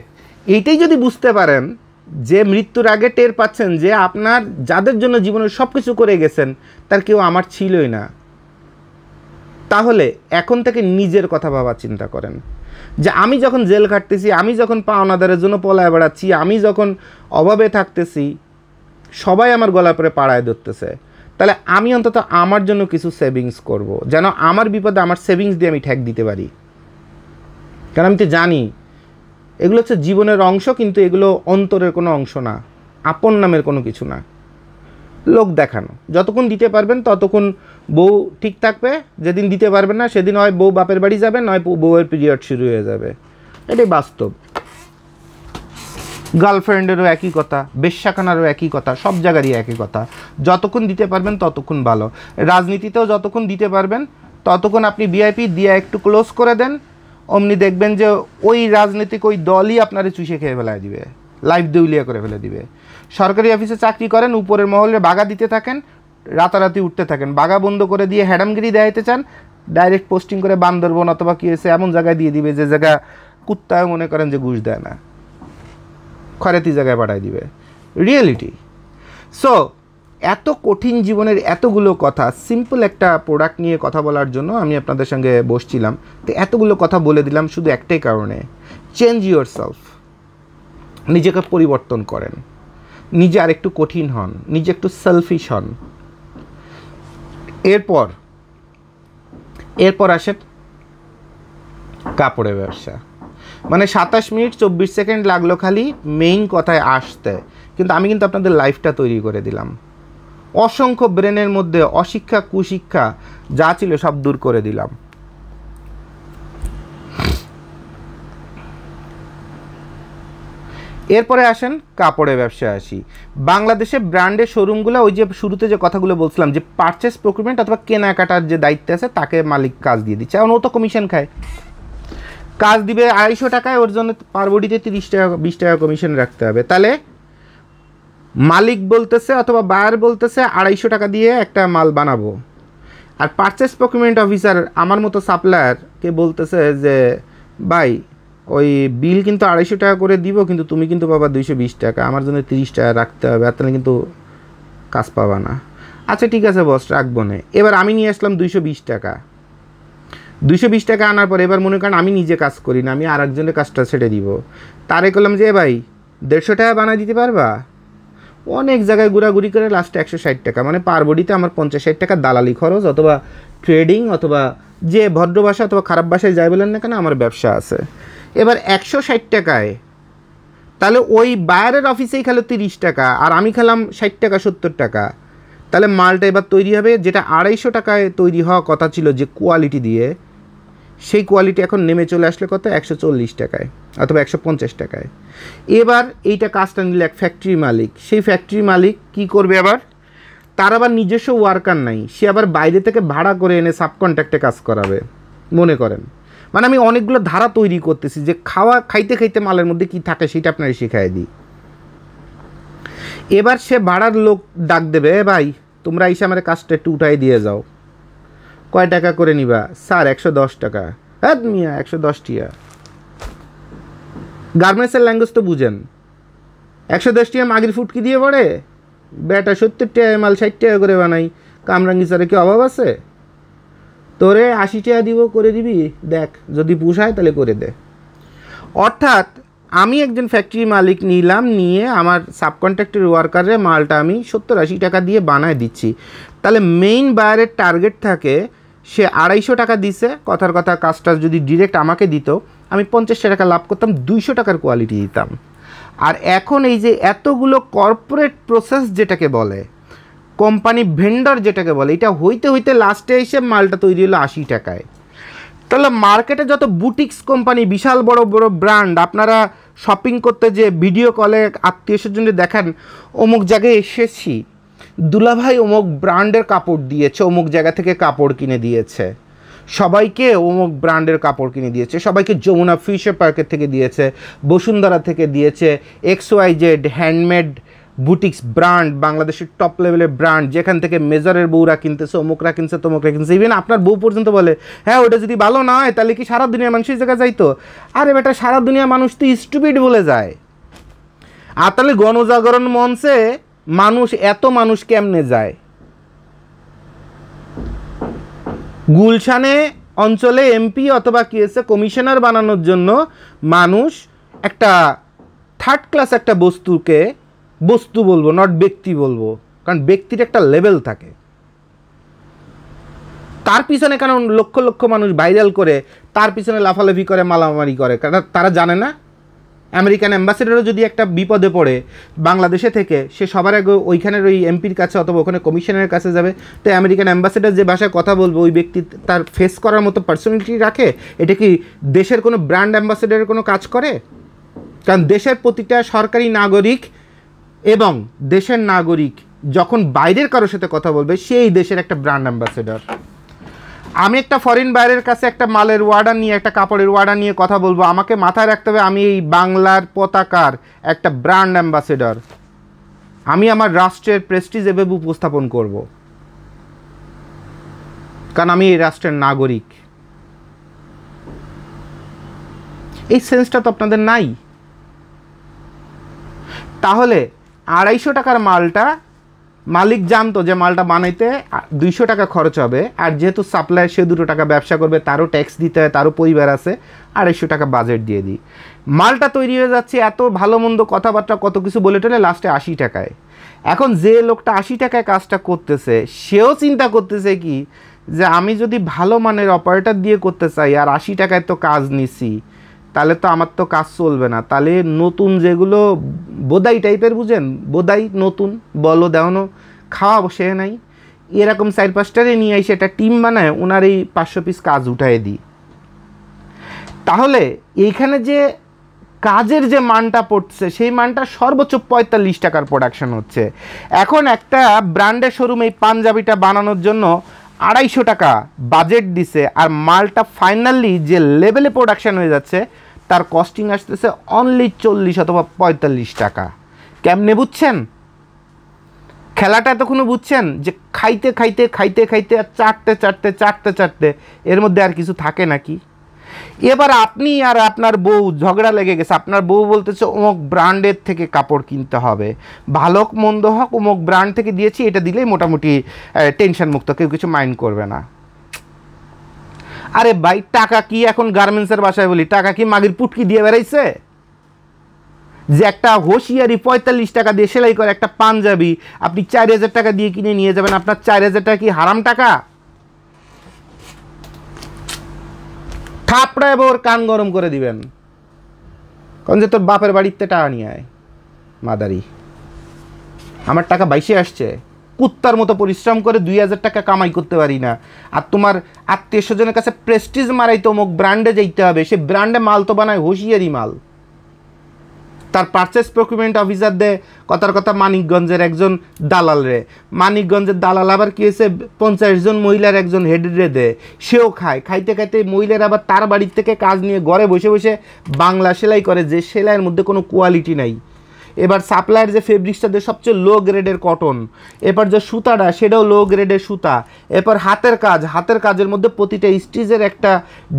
এইটাই যদি বুঝতে পারেন যে মৃত্যুর আগে টের পাচ্ছেন যে আপনার যাদের জন্য জীবনের সব কিছু করে গেছেন তার কেউ আমার ছিলই না, তাহলে এখন থেকে নিজের কথা ভাবা চিন্তা করেন যে আমি যখন জেল খাটতেছি, আমি যখন পাওনাদারের জন্য পলায় বেড়াচ্ছি, আমি যখন অভাবে থাকতেছি, সবাই আমার গলা পরে পাড়ায় ধরতেছে, তাহলে আমি অন্তত আমার জন্য কিছু সেভিংস করব, যেন আমার বিপদে আমার সেভিংস দিয়ে আমি ঠেক দিতে পারি। কারণ আমি তো জানি এগুলো হচ্ছে জীবনের অংশ, কিন্তু এগুলো অন্তরের কোনো অংশ না, আপন নামের কোনো কিছু না, লোক দেখানো। যতক্ষণ দিতে পারবেন ততক্ষণ বউ ঠিক থাকবে, যেদিন দিতে পারবেন না সেদিন হয় বউ বাপের বাড়ি যাবে, নয় বউয়ের পিরিয়ড শুরু হয়ে যাবে। এটাই বাস্তব। গার্লফ্রেন্ডেরও একই কথা, বেশ্যাখানারও একই কথা, সব জায়গারই একই কথা। যতক্ষণ দিতে পারবেন ততক্ষণ ভালো। রাজনীতিতেও যতক্ষণ দিতে পারবেন ততক্ষণ আপনি ভিআইপি দিয়ে একটু ক্লোজ করে দেন, অমনি দেখবেন যে ওই রাজনীতিক ওই দলই আপনারে চুষে খেয়ে ফেলায় দিবে, লাইফ দেউলিয়া করে ফেলে দিবে। সরকারি অফিসে চাকরি করেন, উপরের মহলে বাগা দিতে থাকেন, রাতারাতি উঠতে থাকেন। বাগা বন্ধ করে দিয়ে হ্যাডামগিরি দেখাইতে চান, ডাইরেক্ট পোস্টিং করে বান্দরবন অথবা কী হয়েছে এমন জায়গায় দিয়ে দিবে যে জায়গা কুত্তায় মনে করেন যে ঘুষ দেয় না, খরেতি জায়গায় পাঠায় দিবে। রিয়েলিটি। সো এত কঠিন জীবনের এতগুলো কথা সিম্পল একটা প্রোডাক্ট নিয়ে কথা বলার জন্য আমি আপনাদের সঙ্গে বসছিলাম। তো এতগুলো কথা বলে দিলাম শুধু একটাই কারণে, চেঞ্জ ইউর সেলফ। নিজেকে পরিবর্তন করেন, নিজে আরেকটু কঠিন হন, নিজে একটু সেলফিশ হন। এরপর আসেন কাপড়ের ব্যবসা। মানে 27 মিনিট 24 সেকেন্ড লাগলো খালি মেইন কথায় আসতে, কিন্তু আমি কিন্তু আপনাদের লাইফটা তৈরি করে দিলাম। অসংখ্য ব্রেনের মধ্যে অশিক্ষা কুশিক্ষা যা ছিল সব দূর করে দিলাম। এরপরে আসেন কাপড়ের ব্যবসায় আসি। বাংলাদেশে ব্র্যান্ডের শোরুমগুলো, ওই যে শুরুতে যে কথাগুলো বলছিলাম যে পারচেস প্রকুরমেন্ট অথবা কেনাকাটার যে দায়িত্ব আছে তাকে মালিক কাজ দিয়ে দিচ্ছে, এখন ও তো কমিশন খায়। কাজ দিবে 250 টাকায়, ওর জন্য পার বডিতে 30 টাকা 20 টাকা কমিশন রাখতে হবে। তাহলে মালিক বলতেছে অথবা বায়ার বলতেছে 250 টাকা দিয়ে একটা মাল বানাবো, আর পারচেস প্রকুরমেন্ট অফিসার আমার মতো সাপ্লায়ারকে বলতেছে যে ভাই ওই বিল কিন্তু 250 টাকা করে দিব, কিন্তু তুমি কিন্তু পাবা 220 টাকা, আমার জন্য 30 টাকা রাখতে হবে, আর তাহলে কিন্তু কাজ পাবা না। আচ্ছা ঠিক আছে বস, রাখবো না। এবার আমি নিয়ে আসলাম 220 টাকা। 220 টাকা আনার পর এবার মনে করেন আমি নিজে কাজ করি না, আমি আর একজনের কাজটা ছেড়ে দিব। তারে করলাম যে ভাই 150 টাকা বানাই দিতে পারবা? অনেক জায়গায় ঘোরাঘুরি করে লাস্টে 160 টাকা, মানে পার বডিতে আমার 50-60 টাকা দালালি খরচ অথবা ট্রেডিং অথবা যে ভদ্র ভাষা অথবা খারাপ ভাষায় যাই বলেন না কেন আমার ব্যবসা আছে। এবার 160 টাকায় তাহলে ওই বায়ারের অফিসেই খেলো 30 টাকা, আর আমি খেলাম 60 টাকা 70 টাকা। তাহলে মালটা এবার তৈরি হবে যেটা 250 টাকায় তৈরি হওয়া কথা ছিল যে কোয়ালিটি দিয়ে, সেই কোয়ালিটি এখন নেমে চলে আসলে কত? 140 টাকায় অথবা 150 টাকায়। এবার এইটা কাজটা নিলে এক ফ্যাক্টরি মালিক, সেই ফ্যাক্টরি মালিক কি করবে? আবার তার আবার নিজস্ব ওয়ার্কার নাই, সে আবার বাইরে থেকে ভাড়া করে এনে সাবকন্ট্রাক্টে কাজ করাবে। মনে করেন মানে আমি অনেকগুলো ধারা তৈরি করতেছি যে খাইতে খাইতে মালের মধ্যে কি থাকে সেটা আপনারা শিখাই দিই। এবার সে ভাড়ার লোক ডাক দেবে, ভাই তোমরা এসে আমার কাজটা একটু উঠাই দিয়ে যাও। কয় টাকা করে নিবা? স্যার 110 টাকা। হ্যাঁ মিয়া 110 টাকা। গার্মেন্টসের ল্যাঙ্গুয়েজ তো বুঝেন। 110 টাকা মাগির ফুটকি দিয়ে পড়ে বেটা 70 টাকা মাল 60 টাকা করে বানাই, কামরাঙ্গি স্যারে কি অভাব আছে? তোরে 80 টাকা দিব, করে দিবি, দেখ যদি পুষায় তাহলে করে দে। অর্থাৎ আমি একজন ফ্যাক্টরি মালিক নিলাম, নিয়ে আমার সাবকন্ট্রাক্টর ওয়ার্কারের মালটা আমি 70-80 টাকা দিয়ে বানায় দিচ্ছি। তাহলে মেইন বায়ারের টার্গেট থাকে সে 250 টাকা দিছে, কথার কথা কাজটা যদি ডিরেক্ট আমাকে দিত আমি 50 টাকা লাভ করতাম, 200 টাকার কোয়ালিটি দিতাম। আর এখন এই যে এতগুলো কর্পোরেট প্রসেস যেটাকে বলে, কোম্পানি ভেন্ডর যেটাকে বলে, এটা হইতে হইতে লাস্টে এসে মালটা তৈরি হলো 80 টাকায়। তাহলে মার্কেটে যত বুটিক্স কোম্পানি, বিশাল বড় বড় ব্র্যান্ড, আপনারা শপিং করতে যে ভিডিও কলে আত্মীয় স্বজনদের দেখান, অমুক জায়গায় এসেছি, দুলাভাই অমুক ব্র্যান্ডের কাপড় দিয়েছে, অমুক জায়গা থেকে কাপড় কিনে দিয়েছে, সবাইকে অমুক ব্র্যান্ডের কাপড় কিনে দিয়েছে, সবাইকে যমুনা ফিশার পার্কের থেকে দিয়েছে, বসুন্ধরা থেকে দিয়েছে, XYZ হ্যান্ডমেড বুটিক্স ব্র্যান্ড, বাংলাদেশের টপ লেভেলের ব্র্যান্ড, যেখান থেকে মেজরের বউরা কিনতেছে, অমুকরা কিনছে, তমুকরা কিনছে। ইভেন আপনার বউ পর্যন্ত বলে, হ্যাঁ ওটা যদি ভালো না হয় তাহলে কি সারা দুনিয়া মানুষ এই জায়গায় যাইতো? আরে বেটা, সারা দুনিয়া মানুষ তো স্টুপিড বলে যায়। আর তাহলে গণজাগরণ মঞ্চে মানুষ, এত মানুষ কেমনে যায়? গুলশানে অঞ্চলে এমপি অথবা কি হচ্ছে কমিশনার বানানোর জন্য মানুষ একটা থার্ড ক্লাস একটা বস্তুকে বস্তু বলবো, নট ব্যক্তি বলবো, কারণ ব্যক্তির একটা লেভেল থাকে, তার পিছনে কারণ লক্ষ লক্ষ মানুষ ভাইরাল করে, তার পিছনে লাফালাফি করে, মালামারি করে, কারণ তারা জানে না আমেরিকান অ্যাম্বাসেডারও যদি একটা বিপদে পড়ে বাংলাদেশে থেকে, সে সবার আগে ওইখানের ওই এমপির কাছে অথবা ওখানে কমিশনের কাছে যাবে। তো আমেরিকান অ্যাম্বাসেডার যে ভাষায় কথা বলবে, ওই ব্যক্তি তার ফেস করার মতো পার্সোনালিটি রাখে? এটা কি দেশের কোনো ব্র্যান্ড অ্যাম্বাসেডারের কোনো কাজ করে? কারণ দেশের প্রতিটা সরকারি নাগরিক এবং দেশের নাগরিক যখন বাইরের কারোর সাথে কথা বলবে, সেই দেশের একটা ব্র্যান্ড অ্যাম্বাসেডর। আমি একটা ফরেন বাইরের কাছে একটা মালের অর্ডার নিয়ে, একটা কাপড়ের অর্ডার নিয়ে কথা বলবো, আমাকে মাথায় রাখতে হবে আমি এই বাংলার পতাকার একটা ব্র্যান্ড অ্যাম্বাসেডর, আমি আমার রাষ্ট্রের প্রেস্টিজ এভাবে উপস্থাপন করব, কারণ আমি এই রাষ্ট্রের নাগরিক। এই সেন্সটা তো আপনাদের নাই। তাহলে 250 টাকার মালটা মালিক জানতো যে মালটা বানাইতে 200 টাকা খরচ হবে, আর যেহেতু সাপ্লায়ার সে 2 টাকা ব্যবসা করবে, তারও ট্যাক্স দিতে হয়, তারও পরিবার আছে, 250 টাকা বাজেট দিয়ে দিই, মালটা তৈরি হয়ে যাচ্ছে, এত ভালো মন্দ কথাবার্তা কত কিছু বলে টলে লাস্টে 80 টাকায়। এখন যে লোকটা 80 টাকায় কাজটা করতেছে, সেও চিন্তা করতেছে কি যে আমি যদি ভালো মানের অপারেটর দিয়ে করতে চাই আর 80 টাকায় তো কাজ নিছি, তাহলে তো আমার তো কাজ চলবে না। তাহলে নতুন যেগুলো বোদাই টাইপের, বুঝেন, বোদাই নতুন বলো দেওয়ানো খাওয়া বসে নাই, এরকম 4-5টারে নিয়ে এসে একটা টিম বানায়, ওনার এই 500 পিস কাজ উঠায় দিই। তাহলে এইখানে যে কাজের যে মানটা পড়ছে, সেই মানটা সর্বোচ্চ 45 টাকার প্রোডাকশন হচ্ছে। এখন একটা ব্র্যান্ডের শোরুমে এই পাঞ্জাবিটা বানানোর জন্য 250 টাকা বাজেট দিছে, আর মালটা ফাইনালি যে লেভেলে প্রোডাকশান হয়ে যাচ্ছে তার কস্টিং আসতেছে অনলি 40 অথবা 45 টাকা। কেমনে বুঝছেন খেলাটা? এতক্ষণও বুঝছেন যে খাইতে খাইতে খাইতে খাইতে চাটতে চাটতে চাটতে চাটতে এর মধ্যে আর কিছু থাকে নাকি? এবার আপনি আর আপনার বউ ঝগড়া লেগে গেছে, আপনার বউ বলতেছে অমুক ব্র্যান্ডের থেকে কাপড় কিনতে হবে, ভালো মন্দ হোক অমুক ব্র্যান্ড থেকে দিয়েছি, এটা দিলেই মোটামুটি টেনশন মুক্ত, কেউ কিছু মাইন্ড করবে না। আরে ভাই, টাকা কি এখন গার্মেন্টসের ভাষায় বলি, টাকা কি মাগির পুটকি দিয়ে বেড়াইছে? যে একটা হোশিয়ারি 45 টাকা দিয়ে সেলাই করে একটা পাঞ্জাবি আপনি 4000 টাকা দিয়ে কিনে নিয়ে যাবেন, আপনার 4000 টাকা কি হারাম টাকা? থাপড়ায় ওর কান গরম করে দিবেন, কারণ যে তোর বাপের বাড়িতে টাকা নিয়ে আয় মাদারি, আমার টাকা বাইশে আসছে, কুত্তার মতো পরিশ্রম করে 2000 টাকা কামাই করতে পারি না, আর তোমার আত্মীয় স্বজনের কাছে প্রেস্টিজ মারাই তো অমুক ব্র্যান্ডে যাইতে হবে, সে ব্র্যান্ডে মাল তো বানায় হোশিয়ারি মাল। তার পারচেস প্রকিউরমেন্ট অফিসার দে কথার কথা মানিকগঞ্জের একজন দালাল রে, মানিকগঞ্জের দালাল আবার কি হয়েছে 50 জন মহিলার একজন হেডরে দে, সেও খায়, খাইতে খাইতে মহিলার আবার তার বাড়ির থেকে কাজ নিয়ে ঘরে বসে বসে বাংলা সেলাই করে, যে সেলাইয়ের মধ্যে কোনো কোয়ালিটি নাই। এবার সাপ্লায়ার যে ফেব্রিক্সটা দেয় সবচেয়ে লো গ্রেডের কটন, এবার যে সুতাটা সেটাও লো গ্রেডের সুতা, এরপর হাতের কাজ, হাতের কাজের মধ্যে প্রতিটা স্টিচের একটা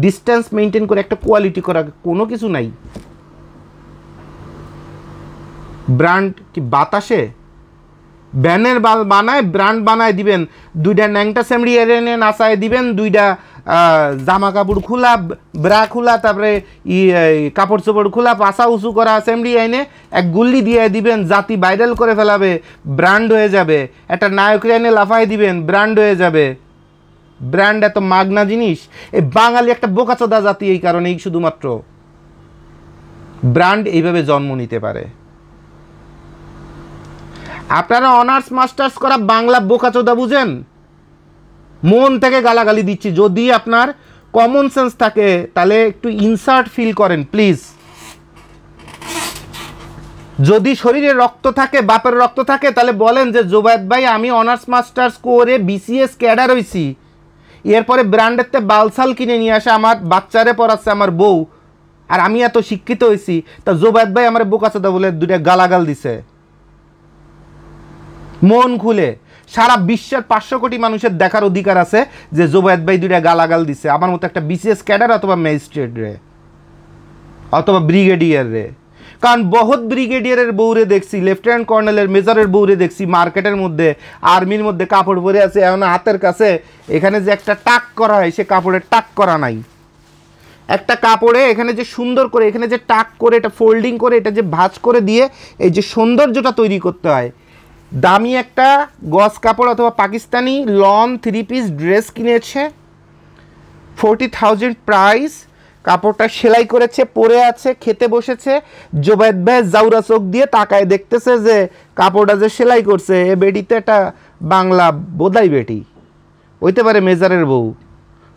ডিস্টেন্স মেনটেন করে একটা কোয়ালিটি করা, কোনো কিছু নাই। ব্র্যান্ড কি বাতাসে ব্যানের বাল বানায়, ব্র্যান্ড বানায় দিবেন, 2টা ন্যাংটা সেমড়ি এনে নাচায় দিবেন, 2টা জামা কাপড় খোলা, ব্রা খোলা, তারপরে কাপড় চোপড় খোলা, পাশা উঁচু করা সেমড়ি এনে এক গুল্লি দিয়ে দিবেন, জাতি ভাইরাল করে ফেলাবে, ব্র্যান্ড হয়ে যাবে। একটা নায়ক এনে লাফায় দিবেন, ব্র্যান্ড হয়ে যাবে। ব্র্যান্ড এত মাগনা জিনিস? এই বাঙালি একটা বোকাচোদা জাতি, এই কারণেই শুধুমাত্র ব্র্যান্ড এইভাবে জন্ম নিতে পারে। আপনারা অনার্স মাস্টার্স করা বাংলা বোকাচোদা বুঝেন? মন থেকে গালাগালি দিচ্ছি, যদি আপনার কমন সেন্স থাকে তাহলে একটু ইনসার্ট ফিল করেন প্লিজ। যদি শরীরে রক্ত থাকে, বাপের রক্ত থাকে, তাহলে বলেন যে জোবায়েদ ভাই আমি অনার্স মাস্টার্স করে বিসিএস ক্যাডার হয়েছি, এরপরে ব্র্যান্ডের বালসাল কিনে নিয়ে আসে আমার বাচ্চারে পড়াচ্ছে আমার বউ, আর আমি এত শিক্ষিত হয়েছি, তা জোবায়েদ ভাই আমার বোকাচোদা বলে দুইটা গালাগাল দিছে। মন খুলে সারা বিশ্বের 500 কোটি মানুষের দেখার অধিকার আছে যে জোবায়েদ ভাই দুইটা গালাগাল দিছে আমার মতো একটা বিসিএস ক্যাডার অথবা ম্যাজিস্ট্রেট রে অথবা ব্রিগেডিয়ার রে। কারণ বহুত ব্রিগেডিয়ারের বউরে দেখছি, লেফটেন্যান্ট কর্নেলের মেজরের বউরে দেখছি মার্কেটের মধ্যে, আর্মির মধ্যে কাপড় পরে আছে, এখন হাতের কাছে এখানে যে একটা টাক করা হয় সে কাপড়ের টাক করা নাই। একটা কাপড়ে এখানে যে সুন্দর করে এখানে যে টাক করে এটা ফোল্ডিং করে এটা যে ভাঁজ করে দিয়ে এই যে সৌন্দর্যটা তৈরি করতে হয়, দামি একটা গজ কাপড় অথবা পাকিস্তানি লন 3 পিস ড্রেস কিনেছে, 40,000 প্রাইস, কাপড়টা সেলাই করেছে, পরে আছে, খেতে বসেছে, জোবায়েদ ভাই জাউরা চোখ দিয়ে তাকায় দেখতেছে যে কাপড়টা যে সেলাই করছে এ বেটিতে একটা বাংলা বোধাই বেটি হইতে পারে মেজারের বউ,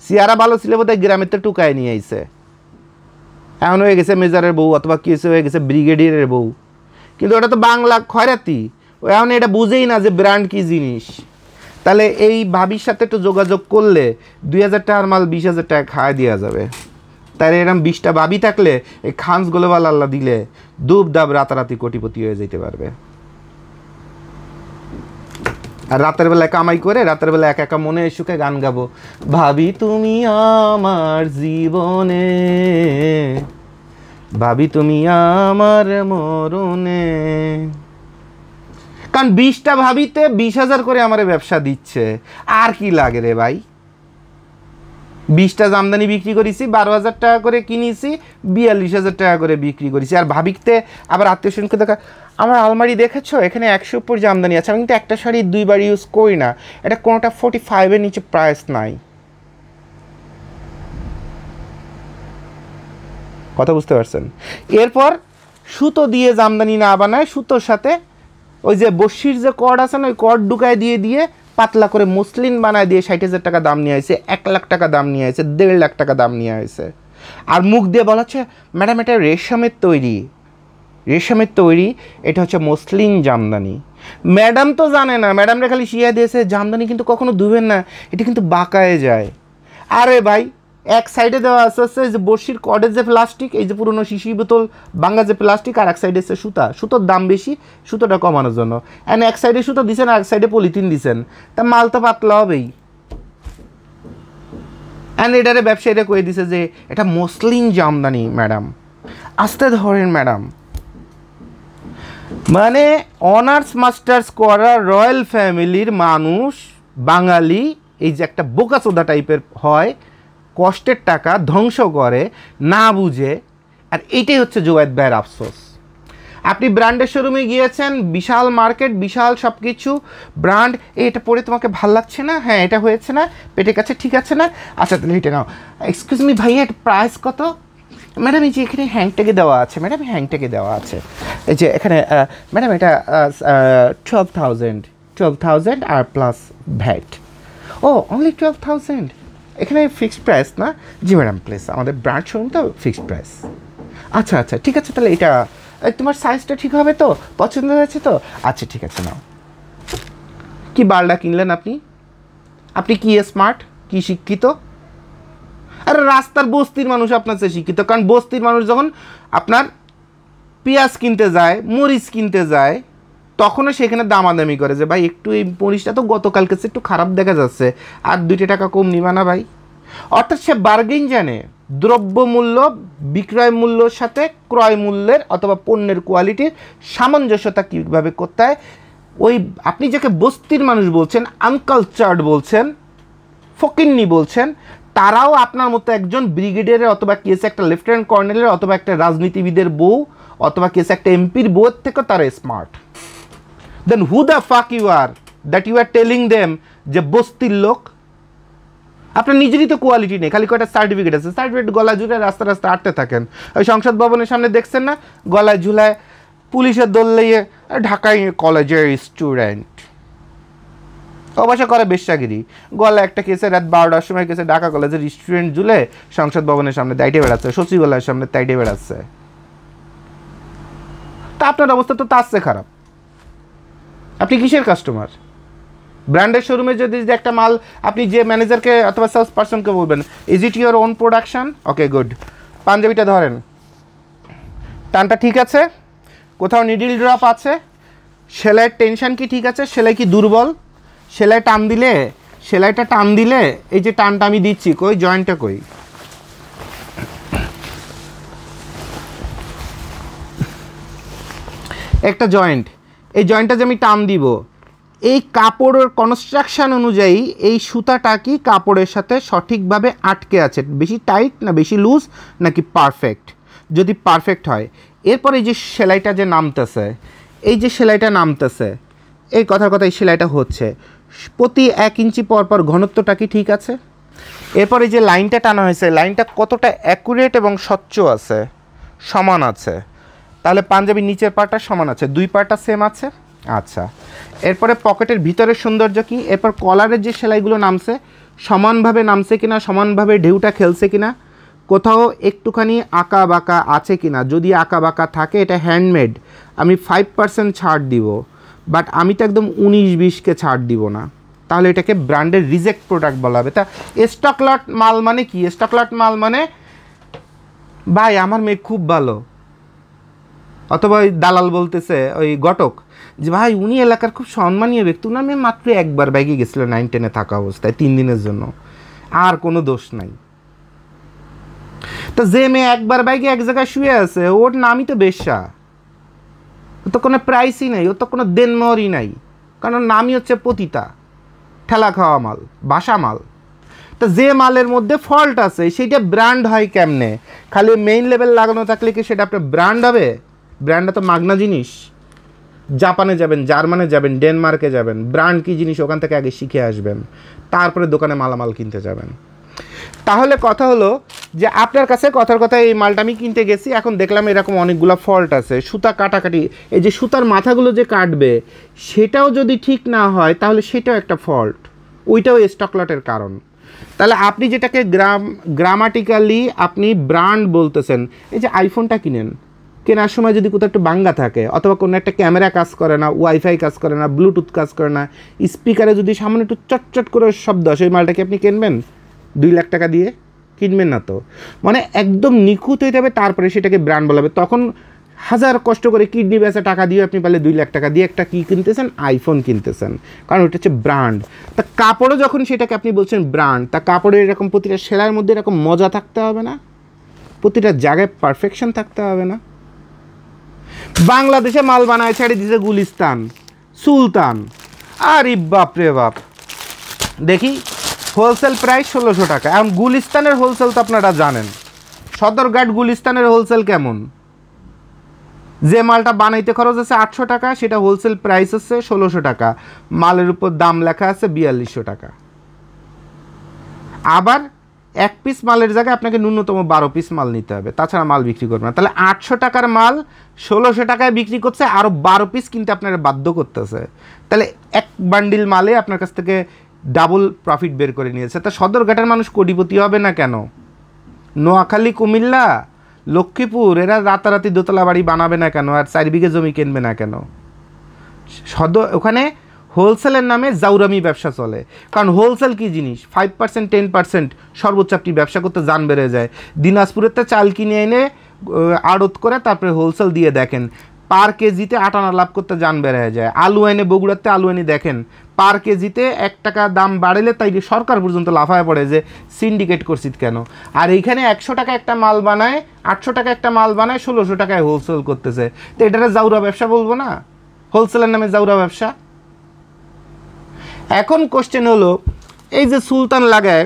সিয়ারা ভালো ছিল বোধহয় গ্রামের তো টুকায় নিয়ে আইছে, এখন হয়ে গেছে মেজারের বউ অথবা কি হয়ে গেছে ব্রিগেডিয়ারের বউ, কিন্তু ওটা তো বাংলা খয়রাতি, ও এখন এটা বুঝেই না যে ব্র্যান্ড কি জিনিস। তাহলে এই ভাবির সাথে একটু যোগাযোগ করলে 2000 টাকার মাল 20,000 টাকা খাওয়া দেওয়া যাবে। তাহলে এরকম 20টা ভাবি থাকলে এই খানস গোলেবাল আল্লাহ দিলে দুব দাব রাতারাতি কোটিপতি হয়ে যেতে পারবে। আর রাতের বেলায় কামাই করে রাতের বেলা একা একা মনে সুখে গান গাবো, ভাবি তুমি আমার জীবনে, ভাবি তুমি আমার মরণে। কারণ 20টা ভাবিতে 20,000 করে আমার ব্যবসা দিচ্ছে, আর কি লাগে রে ভাই? 20টা জামদানি বিক্রি করেছি, 12,000 টাকা করে কিনেছি, 42,000 টাকা করে বিক্রি করেছি। আর ভাবিতে আবার আত্মীয় স্বজনকে দেখা, আমার আলমারি দেখেছো এখানে 100 উপর জামদানি আছে, আমি কিন্তু একটা শাড়ি 2 বার ইউজ করি না, এটা কোনোটা 45-এর নিচে প্রাইস নাই। কথা বুঝতে পারছেন? এরপর সুতো দিয়ে জামদানি না বানায়, সুতোর সাথে ওই যে বসির যে কর্ড আছে না, ওই কর্ড ঢুকায় দিয়ে দিয়ে পাতলা করে মসলিন বানায় দিয়ে 60,000 টাকা দাম নিয়ে আসে, 1 লাখ টাকা দাম নিয়ে আসে, 1.5 লাখ টাকা দাম নিয়ে আসে। আর মুখ দিয়ে বলা হচ্ছে ম্যাডাম এটা রেশমের তৈরি, রেশমের তৈরি, এটা হচ্ছে মসলিন জামদানি। ম্যাডাম তো জানে না, ম্যাডামরা খালি শিয়া দিয়েছে জামদানি কিন্তু কখনো ধুবেন না, এটা কিন্তু বাঁকায় যায়। আরে ভাই এক সাইডে দেওয়া আছে হচ্ছে যে বড়শির কর্ডের যে প্লাস্টিক, এই যে পুরোনো শিশি বোতল ভাঙা যে প্লাস্টিক, আর এক সাইডে হচ্ছে সুতা, সুতোর দাম বেশি, সুতোটা কমানোর জন্য। অ্যান্ড এক সাইডে সুতো দিচ্ছেন আর এক সাইডে পলিথিন দিচ্ছেন, তা মাল তো পাতলা হবেই। অ্যান্ড এটারে ব্যবসায়ীরা কয়ে দিছে যে এটা মসলিন জামদানি ম্যাডাম, আস্তে ধরেন ম্যাডাম। মানে অনার্স মাস্টার্স করা রয়্যাল ফ্যামিলির মানুষ বাঙালি এই যে একটা বোকাচোদা টাইপের হয়, কষ্টের টাকা ধ্বংস করে না বুঝে। আর এইটাই হচ্ছে জোবায়েদ ভাইয়ের আফসোস। আপনি ব্র্যান্ডের শোরুমে গিয়েছেন, বিশাল মার্কেট, বিশাল সব কিছু ব্র্যান্ড, এটা পরে তোমাকে ভাল লাগছে না, হ্যাঁ এটা হয়েছে না, পেটের কাছে ঠিক আছে না, আচ্ছা তাহলে এটা নাও। এক্সকিউজ মি ভাইয়া এটা প্রাইস কত? ম্যাডাম এই যে এখানে হ্যাংট্যাগে দেওয়া আছে, ম্যাডাম হ্যাংট্যাগে দেওয়া আছে, এই যে এখানে ম্যাডাম এটা 12,000 আর প্লাস ভ্যাট। ও অনলি 12,000, এখানে ফিক্সড প্রাইস না? জি ম্যাডাম প্লিজ, আমাদের ব্র্যান্ড শোরুম তো ফিক্সড প্রাইস। আচ্ছা আচ্ছা ঠিক আছে, তাহলে এটা তোমার সাইজটা ঠিক হবে তো, পছন্দ হয়েছে তো? আচ্ছা ঠিক আছে নাও। কি বালটা কিনলেন আপনি? আপনি কি স্মার্ট, কি শিক্ষিত? আরে রাস্তার বস্তির মানুষ আপনার চেয়ে শিক্ষিত, কারণ বস্তির মানুষ যখন আপনার পেঁয়াজ কিনতে যায়, মরিচ কিনতে যায়, তখনও সেখানে দামাদামি করে যে ভাই একটু এই মরিচটা তো গতকালকে একটু খারাপ দেখা যাচ্ছে, আর 2 টাকা কম নিবা না ভাই? অর্থাৎ সে বার্গেন জানে, দ্রব্যমূল্য বিক্রয় মূল্যর সাথে ক্রয় মূল্যের অথবা পণ্যের কোয়ালিটির সামঞ্জস্যতা কীভাবে করতে হয়। ওই আপনি যাকে বস্তির মানুষ বলছেন, আনকালচার্ড বলছেন, ফকিন্নি বলছেন, তারাও আপনার মতো একজন ব্রিগেডিয়ারের অথবা কেস একটা লেফটেন্যান্ট কর্নেলের অথবা একটা রাজনীতিবিদের বউ অথবা কেস একটা এমপির বউয়ের থেকে তারা smart. Then who the fuck you are that you are telling them যে বস্তির লোক? আপনার নিজেরই তো কোয়ালিটি নেই, খালি কয়টা সার্টিফিকেট আছে, সার্টিফিকেট গলায় ঝুলে রাস্তা রাস্তা আটতে থাকেন। ওই সংসদ ভবনের সামনে দেখছেন না, গলায় ঝুলায় পুলিশের দল লিয়ে ঢাকায় কলেজের স্টুডেন্ট, অবশ্য করে বেশ্যাগিরি। গলা একটা কেসে রাত 12টার সময় কেসে ঢাকা কলেজের স্টুডেন্ট ঝুলে সংসদ ভবনের সামনে দাইটে বেড়াচ্ছে, সচিবালয়ের সামনে তাইটে বেড়াচ্ছে। তা আপনার অবস্থা তো তার চেয়ে খারাপ। আপনি কিসের কাস্টমার? ব্র্যান্ডের শোরুমে যদি একটা মাল আপনি যে ম্যানেজারকে অথবা সেলস পার্সনকে বলবেন, is it your own production? Okay good, পাঞ্জাবিটা ধরেন, টানটা ঠিক আছে, কোথাও নিডিল ড্রপ আছে, সেলাইয়ের টেনশন কি ঠিক আছে, সেলাই কি দুর্বল, সেলাইটা টান দিলে এই যে টানটা আমি দিচ্ছি, কই জয়েন্টটা কই, একটা জয়েন্ট, এই জয়েন্টটা যে আমি টান দিব, এই কাপড়ের কনস্ট্রাকশন অনুযায়ী এই সুতাটা কি কাপড়ের সাথে সঠিকভাবে আটকে আছে, বেশি টাইট না বেশি লুজ নাকি পারফেক্ট। যদি পারফেক্ট হয়, এরপর এই যে সেলাইটা যে নামতেছে, এই যে সেলাইটা নামতেছে, এই কথার কথা এই সেলাইটা হচ্ছে প্রতি 1 ইঞ্চি পর ঘনত্বটা কি ঠিক আছে। এরপর এই যে লাইনটা টানা হয়েছে, লাইনটা কতটা অ্যাকুরেট এবং স্বচ্ছ আছে, সমান আছে, তাহলে পাঞ্জাবির নিচের পার্টটা সমান আছে, 2 পার্টটা সেম আছে। আচ্ছা, এরপরে পকেটের ভিতরের সৌন্দর্য কি, এরপর কলারের যে সেলাইগুলো নামছে সমানভাবে নামছে কিনা, সমানভাবে ঢেউটা খেলছে কিনা, কোথাও একটুখানি আঁকা বাঁকা আছে কিনা, যদি আঁকা বাঁকা থাকে এটা হ্যান্ডমেড, আমি 5% ছাড় দিব, বাট আমি তো একদম 19-20কে ছাড় দিব না, তাহলে এটাকে ব্র্যান্ডের রিজেক্ট প্রোডাক্ট বলা হবে। তা স্টক লট মাল মানে কি? স্টক লট মাল মানে ভাই আমার মেয়ে খুব ভালো, অথবা ওই দালাল বলতেছে ওই ঘটক যে ভাই উনি এলাকার খুব সম্মানীয় ব্যক্তি, উনার মেয়ে মাত্র একবার বাইকে গেছিলো 9-10-এ থাকা অবস্থায় 3 দিনের জন্য, আর কোনো দোষ নাই। তো যে মেয়ে একবার বাইকে এক জায়গায় শুয়ে আছে, ওর নামই তো বেশ্যা, ও তো কোনো প্রাইসই নাই, ওর তো কোনো দেনমোহরই নাই, কারণ নামই হচ্ছে পতিতা, ঠেলা খাওয়া মাল, বাসা মাল। তো যে মালের মধ্যে ফল্ট আছে সেইটা ব্র্যান্ড হয় কেমনে? খালি মেইন লেভেল লাগানো থাকলে কি সেটা আপনার ব্র্যান্ড হবে? ব্র্যান্ডটা তো মাগনা জিনিস। জাপানে যাবেন, জার্মানে যাবেন, ডেনমার্কে যাবেন, ব্র্যান্ড কী জিনিস ওখান থেকে আগে শিখে আসবেন, তারপরে দোকানে মালামাল কিনতে যাবেন। তাহলে কথা হলো যে আপনার কাছে কথার কথা এই মালটা আমি কিনতে গেছি, এখন দেখলাম এরকম অনেকগুলো ফল্ট আছে, সুতা কাটাকাটি, এই যে সুতার মাথাগুলো যে কাটবে সেটাও যদি ঠিক না হয় তাহলে সেটাও একটা ফল্ট, ওইটাও স্টক লটের কারণ। তাহলে আপনি যেটাকে গ্রামাটিক্যালি আপনি ব্র্যান্ড বলতেছেন, এই যে আইফোনটা কিনেন, কেনার সময় যদি কোথাও একটু বাঙ্গা থাকে, অথবা কোনো একটা ক্যামেরা কাজ করে না, ওয়াইফাই কাজ করে না, ব্লুটুথ কাজ করে না, স্পিকারে যদি সামনে একটু চটচট করে শব্দ আসে, ওই মালটাকে আপনি কিনবেন 2 লাখ টাকা দিয়ে? কিনবেন না তো। মানে একদম নিখুঁত হয়ে যাবে, তারপরে সেটাকে ব্র্যান্ড বলাবে। তখন হাজার কষ্ট করে কিডনি বেচা টাকা দিয়ে আপনি পারলে 2 লাখ টাকা দিয়ে একটা কী কিনতেছেন, আইফোন কিনতেছেন, কারণ ওটা হচ্ছে ব্র্যান্ড। তা কাপড়ও যখন সেটাকে আপনি বলছেন ব্র্যান্ড, তা কাপড়ের এরকম প্রতিটা সেলাইয়ের মধ্যে এরকম মজা থাকতে হবে না, প্রতিটা জায়গায় পারফেকশন থাকতে হবে না। বাংলাদেশে মাল বানায় ছেড়ে দিয়েছে গুলিস্তান, সুলতান, আরে বাপরে বাপ। দেখি হোলসেল প্রাইস 1600 টাকা। এখন গুলিস্তানের হোলসেল তো আপনারা জানেন, সদরঘাট গুলিস্তানের হোলসেল কেমন? যে মালটা বানাইতে খরচ আছে 800 টাকা, সেটা হোলসেল প্রাইস হচ্ছে 1600 টাকা, মালের উপর দাম লেখা আছে 4200 টাকা। আবার 1 পিস মালের জায়গায় আপনাকে ন্যূনতম 12 পিস মাল নিতে হবে, তাছাড়া মাল বিক্রি করবে না। তাহলে 800 টাকার মাল 1600 টাকায় বিক্রি করছে, আরও 12 পিস কিনতে আপনারা বাধ্য করতেছে। তাহলে 1 বান্ডিল মালে আপনার কাছ থেকে ডাবল প্রফিট বের করে নিয়েছে। তা সদরঘাটের মানুষ কোটিপতি হবে না কেন? নোয়াখালী, কুমিল্লা, লক্ষ্মীপুর এরা রাতারাতি দোতলা বাড়ি বানাবে না কেন? আর 4 বিঘে জমি কিনবে না কেন? ওখানে হোলসেলের নামে জাউরামি ব্যবসা চলে। কারণ হোলসেল কী জিনিস, 5% 10% সর্বোচ্চ আপনি ব্যবসা করতে জান বেড়ে যায়। দিনাজপুরেতে চাল কিনে এনে আড়ত করে তারপরে হোলসেল দিয়ে দেখেন, পার কেজিতে 8 আনা লাভ করতে জান বেড়ে যায়। আলু এনে বগুড়াতে আলু এনে দেখেন, পার কেজিতে 1 টাকা দাম বাড়লে তাই সরকার পর্যন্ত লাফায় পড়ে যে সিন্ডিকেট করছিস কেন। আর এইখানে 100 টাকা একটা মাল বানায়, 800 টাকা একটা মাল বানায়, 1600 টাকায় হোলসেল করতেছে। তো এটারে জাউরা ব্যবসা বলবো না? হোলসেলের নামে জাউরা ব্যবসা। এখন কোশ্চেন হলো, এই যে সুলতান লাগায়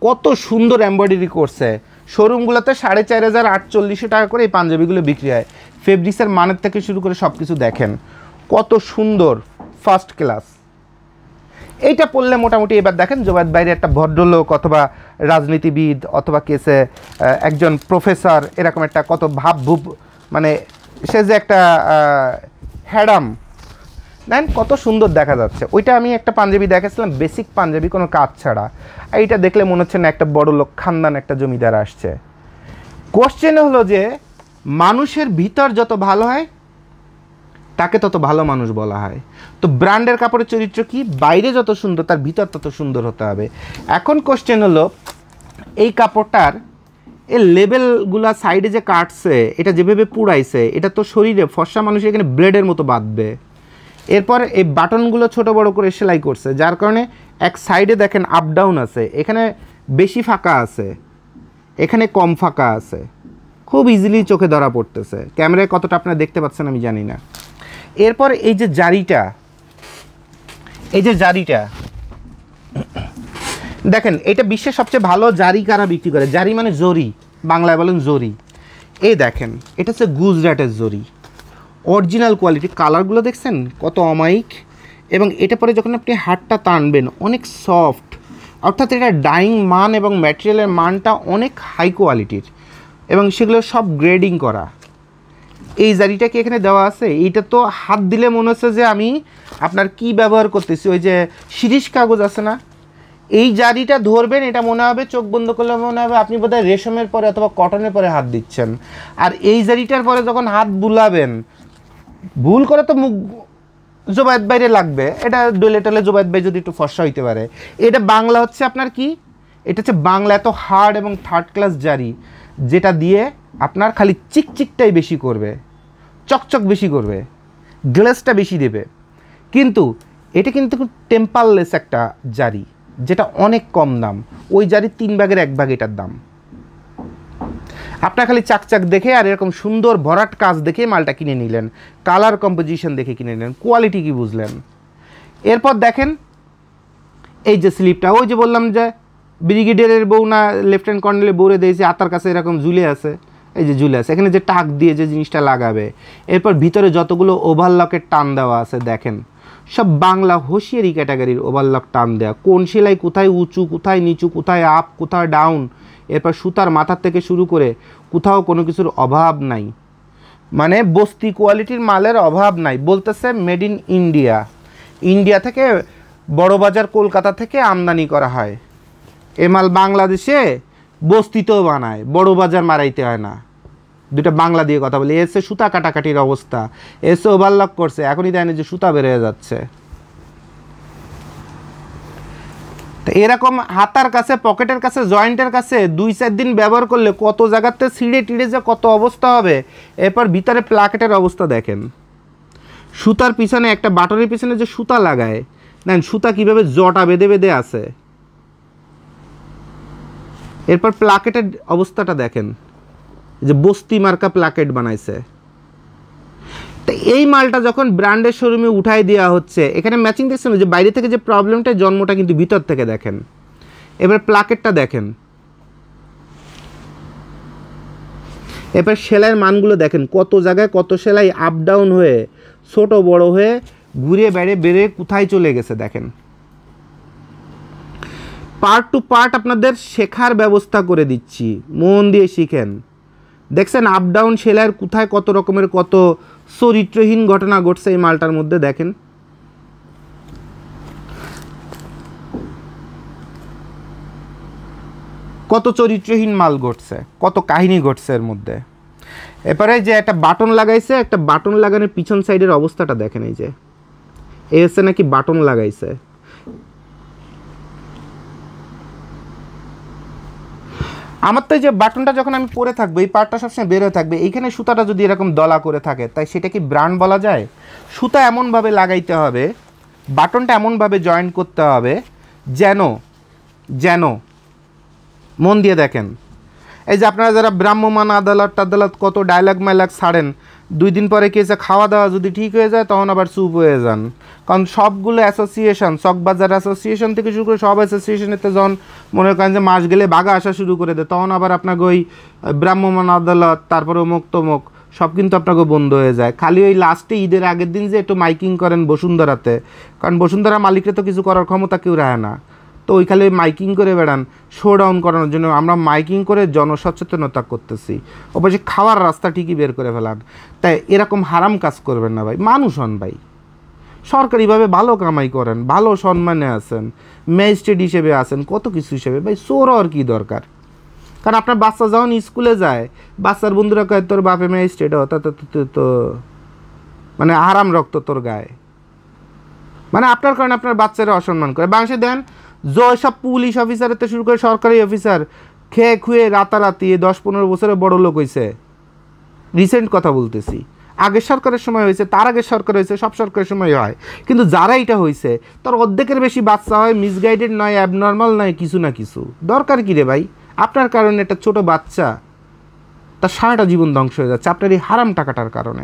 কত সুন্দর এমব্রয়ডারি করছে, শোরুমগুলোতে 4500 4800 টাকা করে এই পাঞ্জাবিগুলো বিক্রি হয়। ফেব্রিক্সের মানের থেকে শুরু করে সব কিছু দেখেন কত সুন্দর, ফার্স্ট ক্লাস। এইটা পড়লে মোটামুটি এবার দেখেন জোবায়েদ বাইরে একটা ভদ্রলোক অথবা রাজনীতিবিদ অথবা কেসে একজন প্রফেসর, এরকম একটা কত ভাবভূপ, মানে সে যে একটা হ্যাডাম দেন কত সুন্দর দেখা যাচ্ছে। ওইটা আমি একটা পাঞ্জাবি দেখেছিলাম, বেসিক পাঞ্জাবি, কোনো কাজ ছাড়া। এইটা দেখলে মনে হচ্ছে না একটা বড় লোক খানদান একটা জমিদার আসছে। কোশ্চেন হলো যে মানুষের ভিতর যত ভালো হয় তাকে তত ভালো মানুষ বলা হয়। তো ব্র্যান্ডের কাপড়ের চরিত্র কি? বাইরে যত সুন্দর তার ভিতর তত সুন্দর হতে হবে। এখন কোশ্চেন হলো এই কাপড়টার এই লেবেলগুলা সাইডে যে কাটছে, এটা যেভাবে পুড়াইছে, এটা তো শরীরে ফর্সা মানুষ এখানে ব্লেডের মতো বাঁধবে। এরপর এই বাটনগুলো ছোট বড় করে সেলাই করছে, যার কারণে এক সাইডে দেখেন আপ ডাউন আছে, এখানে বেশি ফাঁকা আছে, এখানে কম ফাঁকা আছে, খুব ইজিলি চোখে ধরা পড়তেছে। ক্যামেরায় কতটা আপনারা দেখতে পাচ্ছেন আমি জানি না। এরপর এই যে জারিটা, এই যে জারিটা দেখেন, এটা বিশ্বের সবচেয়ে ভালো জারি কারা বিক্রি করে? জারি মানে জরি, বাংলায় বলেন জরি। এই দেখেন, এটা হচ্ছে গুজরাটের জরি, অরিজিনাল কোয়ালিটি। কালারগুলো দেখছেন কত অমায়িক, এবং এটা পরে যখন আপনি হাতটা টানবেন অনেক সফট, অর্থাৎ এটা ডাইং মান এবং ম্যাটেরিয়ালের মানটা অনেক হাই কোয়ালিটির, এবং সেগুলো সব গ্রেডিং করা। এই জারিটা কি এখানে দেওয়া আছে? এইটা তো হাত দিলে মনে হচ্ছে যে আমি আপনার কি ব্যবহার করতেছি, ওই যে শিরিষ কাগজ আছে না, এই জারিটা ধরবেন, এটা মনে হবে চোখ বন্ধ করলে মনে হবে আপনি বোধহয় রেশমের পরে অথবা কটনের পরে হাত দিচ্ছেন। আর এই জারিটার পরে যখন হাত বুলাবেন, ভুল করে তো মুখ জোবায়েদ বাইরে লাগবে, এটা ডলে টলে জোবায়েদ ভাই যদি একটু ফর্সা হইতে পারে। এটা বাংলা হচ্ছে আপনার কি, এটা হচ্ছে বাংলা এত হার্ড এবং থার্ড ক্লাস জারি, যেটা দিয়ে আপনার খালি চিকচিকটাই বেশি করবে, চকচক বেশি করবে, গ্লেসটা বেশি দেবে। কিন্তু এটা কিন্তু টেম্পারলেস একটা জারি, যেটা অনেক কম দাম। ওই জারির 3 ভাগের 1 ভাগ এটার দাম। আপনার খালি চাকচাক দেখে আর এরকম সুন্দর ভরাট কাজ দেখে মালটা কিনে নিলেন, কালার কম্পোজিশন দেখে কিনে নিলেন, কোয়ালিটি কি বুঝলেন। এরপর দেখেন এই যে স্লিপটা, ওই যে বললাম যে ব্রিগেডিয়ারের বউ না লেফটেন্যান্ট কর্নেলের বউরে দিয়েছে, আতার কাছে এরকম ঝুলে আছে, এই যে ঝুলে আছে, এখানে যে টাক দিয়ে যে জিনিসটা লাগাবে। এরপর ভিতরে যতগুলো ওভারলকের টান দেওয়া আছে দেখেন, সব বাংলা হোশিয়ারি ক্যাটাগরির ওভারলক টান দেওয়া, কোন সেলাই কোথায় উঁচু কোথায় নিচু, কোথায় আপ কোথায় ডাউন। এরপর সুতার মাথার থেকে শুরু করে কোথাও কোনো কিছুর অভাব নাই, মানে বস্তি কোয়ালিটির মালের অভাব নাই। বলতেছে মেড ইন ইন্ডিয়া, ইন্ডিয়া থেকে বড় বাজার কলকাতা থেকে আমদানি করা হয়। এ মাল বাংলাদেশে বস্তিতেও বানায়, বড় বাজার মারাইতে হয় না। দুটা বাংলা দিয়ে কথা বলি। এসে সুতা কাটাকাটির অবস্থা, এসে ওভারলক করছে, এখনই দেয় না যে সুতা বেড়ে যাচ্ছে। তো এরকম হাতার কাছে, পকেটের কাছে, জয়েন্টের কাছে 2-4 দিন ব্যবহার করলে কত জায়গাতে ছিঁড়ে টিড়ে যে কত অবস্থা হবে। এরপর ভিতরে প্লাকেটের অবস্থা দেখেন, সুতার পিছনে একটা বাটনের পিছনে যে সুতা লাগায় দেন, সুতা কীভাবে জটা বেঁধে বেঁধে আছে। এরপর প্লাকেটের অবস্থাটা দেখেন, যে বস্তি মার্কা প্লাকেট বানাইছে। তো এই মালটা যখন ব্র্যান্ডের শোরুমে উঠাই দেওয়া হচ্ছে, এখানে ম্যাচিং দেখছেন যে বাইরে থেকে যে প্রবলেমটা, জন্মটা কিন্তু ভিতর থেকে দেখেন। এবার প্লাকেটটা দেখেন, এবার সেলাইয়ের মানগুলো দেখেন, কত জায়গায় কত সেলাই আপ ডাউন হয়ে ছোট বড় হয়ে ঘুরে বেড়ে বেড়ে কোথায় চলে গেছে দেখেন। পার্ট টু পার্ট আপনাদের শেখার ব্যবস্থা করে দিচ্ছি, মন দিয়ে শিখেন। দেখছেন আপ ডাউন সেলাইয়ের কোথায় কত রকমের কত চরিত্রহীন ঘটনা ঘটছে এই মালটার মধ্যে দেখেন। কত চরিত্রহীন মাল ঘটছে, কত কাহিনী ঘটছে এর মধ্যে। এরপরে যে একটা বাটন লাগাইছে, একটা বাটন লাগানোর পিছন সাইডের অবস্থাটা দেখেন, এই যে এই হচ্ছে নাকি বাটন লাগাইছে। আমার তো এই যে বাটনটা যখন আমি পরে থাকবো, এই পার্টটা সবসময় বের হয়ে থাকবে, এইখানে সুতাটা যদি এরকম দলা করে থাকে, তাই সেটা কি ব্র্যান্ড বলা যায়? সুতা এমনভাবে লাগাইতে হবে, বাটনটা এমনভাবে জয়েন করতে হবে যেন যেন মন দিয়ে দেখেন। এই যে আপনারা যারা ভ্রাম্যমাণ আদালত টাদালত কত ডায়লগ মাইলগ ছাড়েন, 2 দিন পরে কি হয়েছে, খাওয়া দাওয়া যদি ঠিক হয়ে যায় তখন আবার চুপ হয়ে যান। কারণ সবগুলো অ্যাসোসিয়েশন, চকবাজার অ্যাসোসিয়েশন থেকে শুরু করে সব অ্যাসোসিয়েশনেতে যখন মনে করেন যে মাস গেলে বাঘা আসা শুরু করে দেয়, তখন আবার আপনাকে ওই ভ্রাম্যমাণ আদালত, তারপরে অমুক তমুক সব কিন্তু আপনাকে বন্ধ হয়ে যায়। খালি ওই লাস্টে ঈদের আগের দিন যে একটু মাইকিং করেন বসুন্ধরাতে, কারণ বসুন্ধরা মালিকরা তো কিছু করার ক্ষমতা কেউ রাখে না, তো ওই খালি মাইকিং করে বেড়ান শো ডাউন করানোর জন্য। আমরা মাইকিং করে জনসচেতনতা করতেছি, অবশ্যই খাওয়ার রাস্তা ঠিকই বের করে ফেলান। তাই এরকম হারাম কাজ করবেন না ভাই, মানুষ হন ভাই, সরকারিভাবে ভালো কামাই করেন, ভালো সম্মানে আছেন, ম্যাজিস্ট্রেট হিসেবে আছেন, কত কিছু হিসেবে ভাই, চোর আর কি দরকার? কারণ আপনার বাচ্চা যখন স্কুলে যায়, বাচ্চার বন্ধুরা কয় তোর বাপে ম্যাজিস্ট্রেট, তো মানে হারাম রক্ত তোর গায়ে, মানে আপনার কারণে আপনার বাচ্চারা অসম্মান করে। বাংলাদেশে দেন সব পুলিশ অফিসারের তো শুরু করে সরকারি অফিসার খেয়ে খুয়ে রাতারাতি 10-15 বছরে বড় লোক হয়েছে। রিসেন্ট কথা বলতেছি, আগের সরকারের সময় হয়েছে, তার আগের সরকার হয়েছে, সব সরকারের সময় হয়, কিন্তু যারা এটা হয়েছে তার অর্ধেকের বেশি বাচ্চা হয় মিসগাইডেড নয়, অ্যাবনর্মাল নয়, কিছু না কিছু। দরকার কী রে ভাই? আপনার কারণে একটা ছোট বাচ্চা তার সারাটা জীবন ধ্বংস হয়ে যাচ্ছে আপনার এই হারাম টাকাটার কারণে।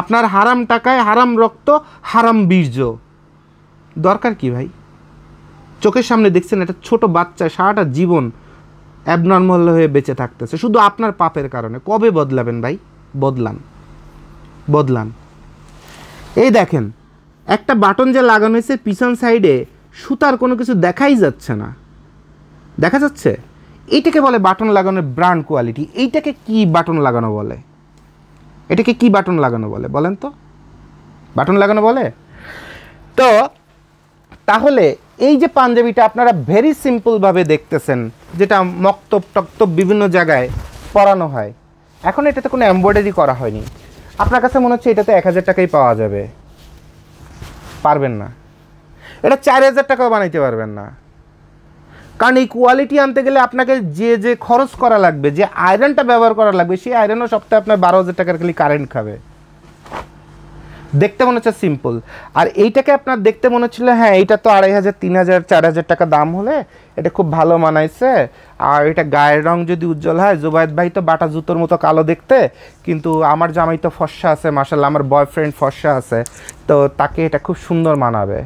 আপনার হারাম টাকায় হারাম রক্ত, হারাম বীর্য, দরকার কি ভাই? চোখের সামনে দেখছেন একটা ছোট বাচ্চা সারাটা জীবন অ্যাবনর্মাল হয়ে বেঁচে থাকতেছে শুধু আপনার পাপের কারণে। কবে বদলাবেন ভাই? বদলান। এই দেখেন একটা বাটন যে লাগানো হয়েছে পিছন সাইডে, সুতার কোনো কিছু দেখাই যাচ্ছে না, দেখা যাচ্ছে? এইটাকে বলে বাটন লাগানোর ব্র্যান্ড কোয়ালিটি। এইটাকে কি বাটন লাগানো বলে? এটাকে কি বাটন লাগানো বলে বলেন তো? বাটন লাগানো বলে? তো তাহলে এই যে পাঞ্জাবিটা আপনারা ভেরি সিম্পলভাবে দেখতেছেন, যেটা মক্তব টক্তব বিভিন্ন জায়গায় পরানো হয়, এখন এটাতে কোনো এমব্রয়ডারি করা হয়নি। আপনার কাছে মনে হচ্ছে এটাতে 1000 টাকাই পাওয়া যাবে, পারবেন না। এটা 4000 টাকাও বানাইতে পারবেন না, কারণ এই কোয়ালিটি আনতে গেলে আপনাকে যে খরচ করা লাগবে, যে আয়রনটা ব্যবহার করা লাগবে, সেই আয়রনও সপ্তাহে আপনার 12,000 টাকার খালি কারেন্ট খাবে। দেখতে মনে হচ্ছে সিম্পল, আর এইটাকে আপনার দেখতে মনে হচ্ছিল হ্যাঁ এইটা তো 2500, 3000, 4000 টাকা দাম হলে এটা খুব ভালো মানাইছে, আর এটা গায়ের রং যদি উজ্জ্বল হয়, জুবায়েদ ভাই তো বাটা জুতোর মতো কালো দেখতে, কিন্তু আমার জামাই তো ফর্সা আছে, মাশাআল্লাহ আমার বয়ফ্রেন্ড ফর্সা আছে, তো তাকে এটা খুব সুন্দর মানাবে।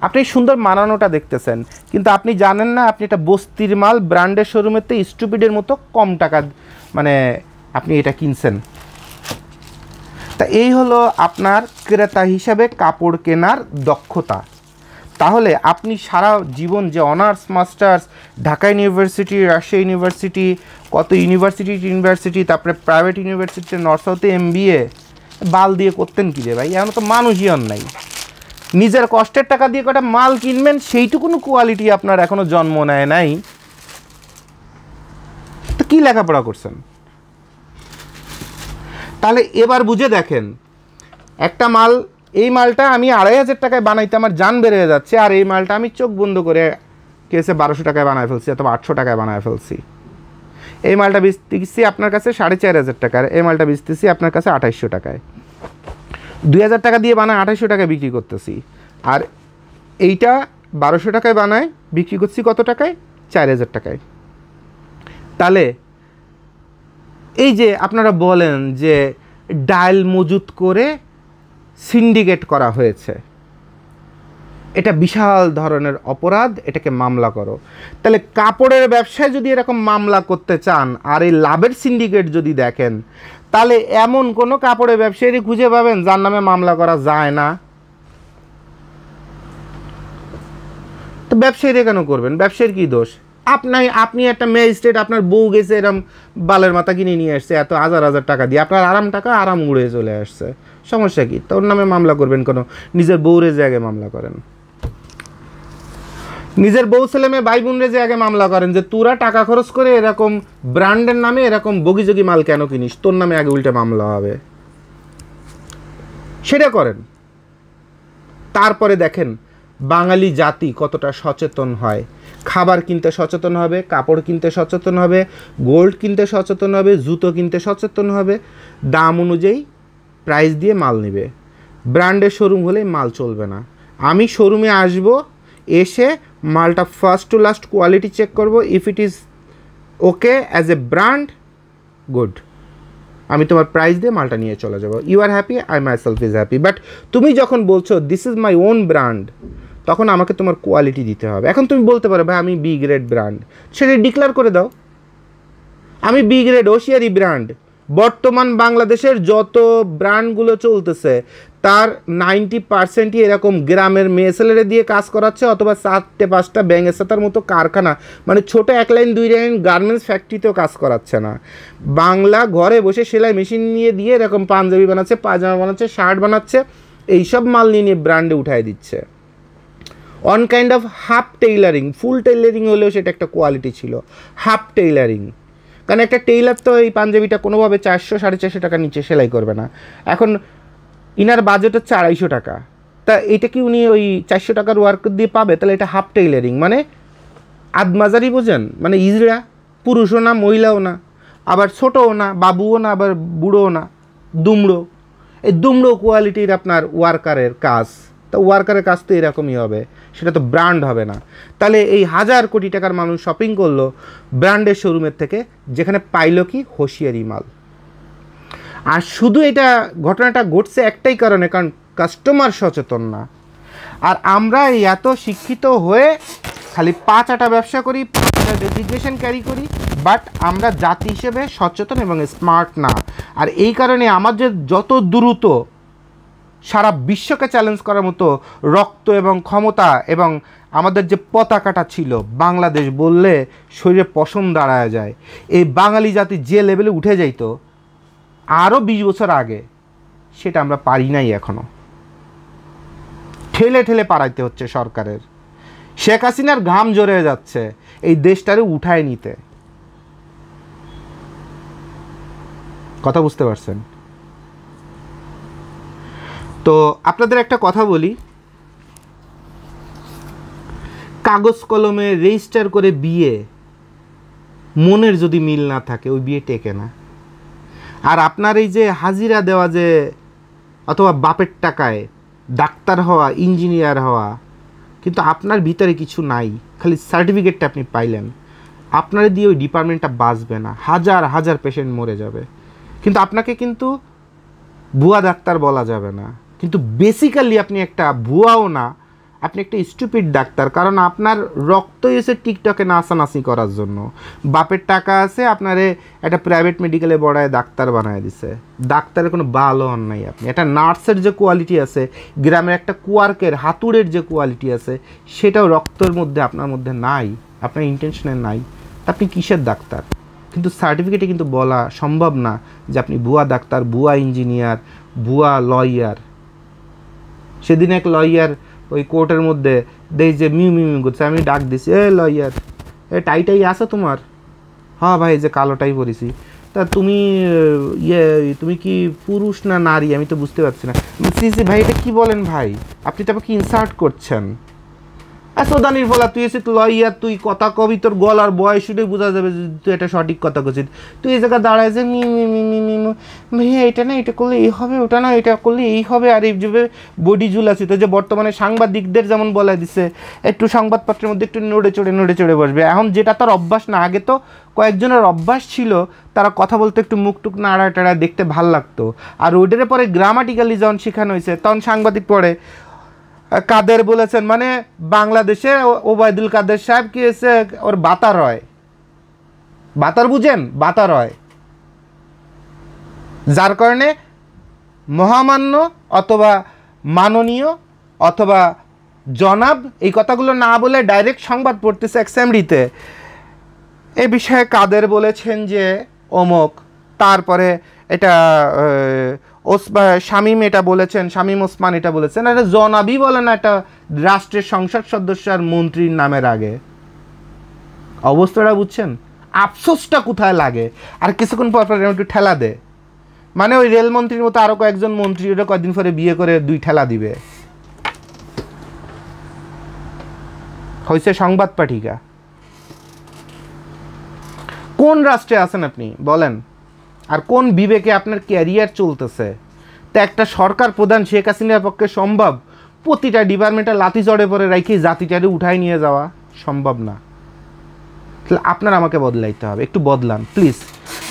আপনি সুন্দর মানানোটা দেখতেছেন, কিন্তু আপনি জানেন না আপনি এটা বস্তির মাল ব্র্যান্ডের শোরুমেতে স্টুপিডের মতো কম টাকা মানে আপনি এটা কিনছেন। তা এই হলো আপনার ক্রেতা হিসাবে কাপড় কেনার দক্ষতা। তাহলে আপনি সারা জীবন যে honours masters, Dhaka university, Rajshahi university, কত ইউনিভার্সিটি, তারপরে প্রাইভেট ইউনিভার্সিটিতে নর্থ সাউথে MBA বাল দিয়ে করতেন কি রে ভাই? এখন তো মানুষই অন নাই। নিজের কষ্টের টাকা দিয়ে কটা মাল কিনবেন, সেইটুকুনো কোয়ালিটি আপনার এখনো জন্ম নেয় নাই, তো কী লেখাপড়া করছেন? তাহলে এবার বুঝে দেখেন, একটা মাল, এই মালটা আমি 2500 টাকায় বানাইতে আমার জান বেড়ে যাচ্ছে, আর এই মালটা আমি চোখ বন্ধ করে কেসে 1200 টাকায় বানায় ফেলছি অথবা 800 টাকায় বানায় ফেলছি। এই মালটা বেচতেছি আপনার কাছে 4500 টাকার, এই মালটা বেচতেছি আপনার কাছে 2800 টাকায়। 2000 টাকা দিয়ে বানায় 2800 টাকায় বিক্রি করতেছি, আর এইটা 1200 টাকায় বানায় বিক্রি করছি কত টাকায়? 4000 টাকায়। তাহলে এই যে আপনারা বলেন যে ডায়াল মজুত করে সিন্ডিকেট করা হয়েছে, এটা বিশাল ধরনের অপরাধ, এটাকে মামলা করো। তাহলে কাপড়ের ব্যবসায় যদি এরকম মামলা করতে চান আর এই লাভের সিন্ডিকেট যদি দেখেন, তাহলে এমন কোনো কাপড়ের ব্যবসায়ী খুঁজে পাবেন যার নামে মামলা করা যায় না। তো ব্যবসায়ীরা কেন করবেন? ব্যবসায়ীর কী দোষ? আপনি একটা ম্যাজিস্ট্রেট, আপনার বউ গেছে এরম বালের মাথা কিনে নিয়ে আসছে এত 1000 টাকা দিয়ে, আপনার আরাম উড়ে চলে আসছে, সমস্যা কি? তোর নামে মামলা করবেন কেন? নিজের বউরে যে আগে মামলা করেন, নিজের বউ ছেলে মেয়ে ভাই বোনরে যে আগে মামলা করেন যে তোরা টাকা খরচ করে এরকম ব্র্যান্ডের নামে এরকম বগিযোগী মাল কেন কিনিস, তোর নামে আগে উল্টে মামলা হবে, সেটা করেন। তারপরে দেখেন বাঙালি জাতি কতটা সচেতন হয়, খাবার কিনতে সচেতন হবে, কাপড় কিনতে সচেতন হবে, গোল্ড কিনতে সচেতন হবে, জুতো কিনতে সচেতন হবে, দাম অনুযায়ী প্রাইস দিয়ে মাল নেবে। ব্র্যান্ডের শোরুম হলে মাল চলবে না। আমি শোরুমে আসব, এসে মালটা first to last quality check করব, if it is okay as a brand, good, আমি তোমার প্রাইস দিয়ে মালটা নিয়ে চলে যাব, you are happy, I myself is happy. But তুমি যখন বলছো this is my own brand, তখন আমাকে তোমার কোয়ালিটি দিতে হবে। এখন তুমি বলতে পারো ভাই আমি B গ্রেড ব্র্যান্ড, সেটা ডিক্লেয়ার করে দাও, আমি B গ্রেড হোশিয়ারি ব্র্যান্ড, বর্তমান বাংলাদেশের যত ব্র্যান্ডগুলো চলতেছে তার 90%ই এরকম গ্রামের মেয়ে ছেলেরে দিয়ে কাজ করাচ্ছে, অথবা 4-5টা ব্যাঙেসাতার মতো কারখানা, মানে ছোট 1 লাইন 2 লাইন গার্মেন্টস ফ্যাক্টরিতেও কাজ করাচ্ছে না। বাংলা ঘরে বসে সেলাই মেশিন নিয়ে দিয়ে এরকম পাঞ্জাবি বানাচ্ছে, পায়জামা বানাচ্ছে, শার্ট বানাচ্ছে, এইসব মাল নিয়ে ব্র্যান্ডে উঠায় দিচ্ছে। On kind of half tailoring, full tailoring হলেও সেটা একটা কোয়ালিটি ছিল, হাফ টেইলারিং। কারণ একটা টেইলার তো এই পাঞ্জাবিটা কোনোভাবে 400-450 টাকার নিচে সেলাই করবে না। এখন ইনার বাজেট হচ্ছে 250 টাকা, তা এটা কি উনি ওই 400 টাকার ওয়ার্ক দিয়ে পাবে? তাহলে এটা হাফ টেইলারিং, মানে আদমাজারি বোঝেন, মানে ইজরা, পুরুষও না মহিলাও না, আবার ছোটও না বাবুও না আবার বুড়োও না, দুমড়ো। এই দুমড়ো কোয়ালিটির আপনার ওয়ার্কারের কাজ, তা ওয়ার্কারের কাজ তো এরকমই হবে, সেটা তো ব্র্যান্ড হবে না। তাহলে এই 1000 কোটি টাকার মানুষ শপিং করলো ব্র্যান্ডের শোরুমের থেকে, যেখানে পাইলো কি হোশিয়ারি মাল। আর শুধু এটা ঘটনাটা ঘটছে একটাই কারণে, কারণ কাস্টমার সচেতন না। আর আমরা এই এত শিক্ষিত হয়ে খালি 5 আটা ব্যবসা করি, 5 ডেজিগনেশন ক্যারি করি, বাট আমরা জাতি হিসেবে সচেতন এবং স্মার্ট না। আর এই কারণে আমাদের যত দ্রুত সারা বিশ্বকে চ্যালেঞ্জ করার মতো রক্ত এবং ক্ষমতা এবং আমাদের যে পতাকাটা ছিল, বাংলাদেশ বললে শরীরে পশম দাঁড়ায় যায়, এই বাঙালি জাতি যে লেভেলে উঠে যাইতো আরও 20 বছর আগে, সেটা আমরা পারি নাই এখনও। ঠেলে ঠেলে পারাইতে হচ্ছে সরকারের। শেখ হাসিনার ঘাম ঝরে যাচ্ছে এই দেশটারে উঠায় নিতে। কথা বুঝতে পারছেন? তো আপনাদের একটা কথা বলি, কাগজ কলমে রেজিস্টার করে বিয়ে, মনের যদি মিল না থাকে ওই বিয়ে টেকে না। আর আপনার এই যে হাজিরা দেওয়া যে, অথবা বাপের টাকায় ডাক্তার হওয়া, ইঞ্জিনিয়ার হওয়া, কিন্তু আপনার ভিতরে কিছু নাই, খালি সার্টিফিকেটটা আপনি পাইলেন, আপনার দিয়ে ওই ডিপার্টমেন্টটা বাঁচবে না, হাজার হাজার পেশেন্ট মরে যাবে। কিন্তু আপনাকে কিন্তু ভুয়া ডাক্তার বলা যাবে না, কিন্তু বেসিক্যালি আপনি একটা ভুয়াও না, আপনি একটা স্টুপিড ডাক্তার। কারণ আপনার রক্তই এসে টিকটকে নাচানাচি করার জন্য, বাপের টাকা আছে, আপনারে একটা প্রাইভেট মেডিকেলে বড়ায় ডাক্তার বানায় দিছে। ডাক্তারের কোনো ভালো হন নাই আপনি। একটা নার্সের যে কোয়ালিটি আছে, গ্রামের একটা কুয়ার্কের হাতুড়ের যে কোয়ালিটি আছে, সেটাও রক্তের মধ্যে আপনার মধ্যে নাই, আপনার ইন্টেনশনে নাই। আপনি কিসের ডাক্তার? কিন্তু সার্টিফিকেটে কিন্তু বলা সম্ভব না যে আপনি ভুয়া ডাক্তার, ভুয়া ইঞ্জিনিয়ার, ভুয়া লয়ার। সেদিন এক লয়ার ওই কোর্টের মধ্যে দেই যে মিউ মিউ মিউ করছে, আমি ডাক দিছি, এ লয়ার, এ টাইটাই আছে তোমার? হ্যাঁ ভাই, যে কালোটাই পরেছি। তা তুমি কি পুরুষ না নারী? আমি তো বুঝতে পারছি না। ভাই এটা কি বলেন ভাই? আপনি তো আমাকে ইনসাল্ট করছেন। সোদানির বলা, তুই এসে লইয়া তুই কথা কবি, তোর গলার বয়স শুনে বোঝা যাবে যে তুই এটা সঠিক কথা করছিস। তুই এই জায়গায় দাঁড়ায় যে ভাইয়া এটা না এটা করলে এই হবে, ওটা না এটা করলে এই হবে, আর এই যে বডি জুল আছে তো, যে বর্তমানে সাংবাদিকদের যেমন বলে দিছে একটু সংবাদপত্রের মধ্যে একটু নড়ে চড়ে বসবে। এখন যেটা তার অভ্যাস না, আগে তো কয়েকজনের অভ্যাস ছিল তারা কথা বলতে একটু মুখ টুক নাড়া টাড়া দেখতে ভাল লাগতো। আর ওইটারে পরে গ্রামাটিক্যালি যখন শেখানো হয়েছে তখন সাংবাদিক পড়ে কাদের বলেছেন, মানে বাংলাদেশে ওবায়দুল কাদের সাহেব কি হয়েছে, ওর বাতার হয়, বাতার বুঝেন, বাতার হয়, যার কারণে মহামান্য অথবা মাননীয় অথবা জনাব এই কথাগুলো না বলে ডাইরেক্ট সংবাদ পড়তেছে অ্যাসেম্বলিতে। এ বিষয়ে কাদের বলেছেন যে অমুক, তারপরে এটা শামীম এটা বলেছেন, শামীম ওসমান এটা বলেছেন। এটা জনাবই বলে না একটা রাষ্ট্রের সংসদ সদস্য আর মন্ত্রীর নামের আগে। অবস্থাটা বুঝছেন? আফসোসটা কোথায় লাগে? আর কিছুক্ষণ পর পর একটু ঠেলা দে, মানে ওই রেলমন্ত্রীর মতো আরও কয়েকজন মন্ত্রী ওটা কয়েকদিন পরে বিয়ে করে 2 ঠেলা দিবে। হয়েছে সংবাদ পাঠিকা। কোন রাষ্ট্রে আছেন আপনি বলেন? আর কোন বিবেকে আপনার ক্যারিয়ার চলতেছে? তা একটা সরকার প্রধান শেখ হাসিনার পক্ষে সম্ভব প্রতিটা ডিপার্টমেন্টে লাথি চড়ে পরে রেখে জাতিটারে উঠায় নিয়ে যাওয়া? সম্ভব না। তাহলে আপনার আমাকে বদলাইতে হবে, একটু বদলান প্লিজ।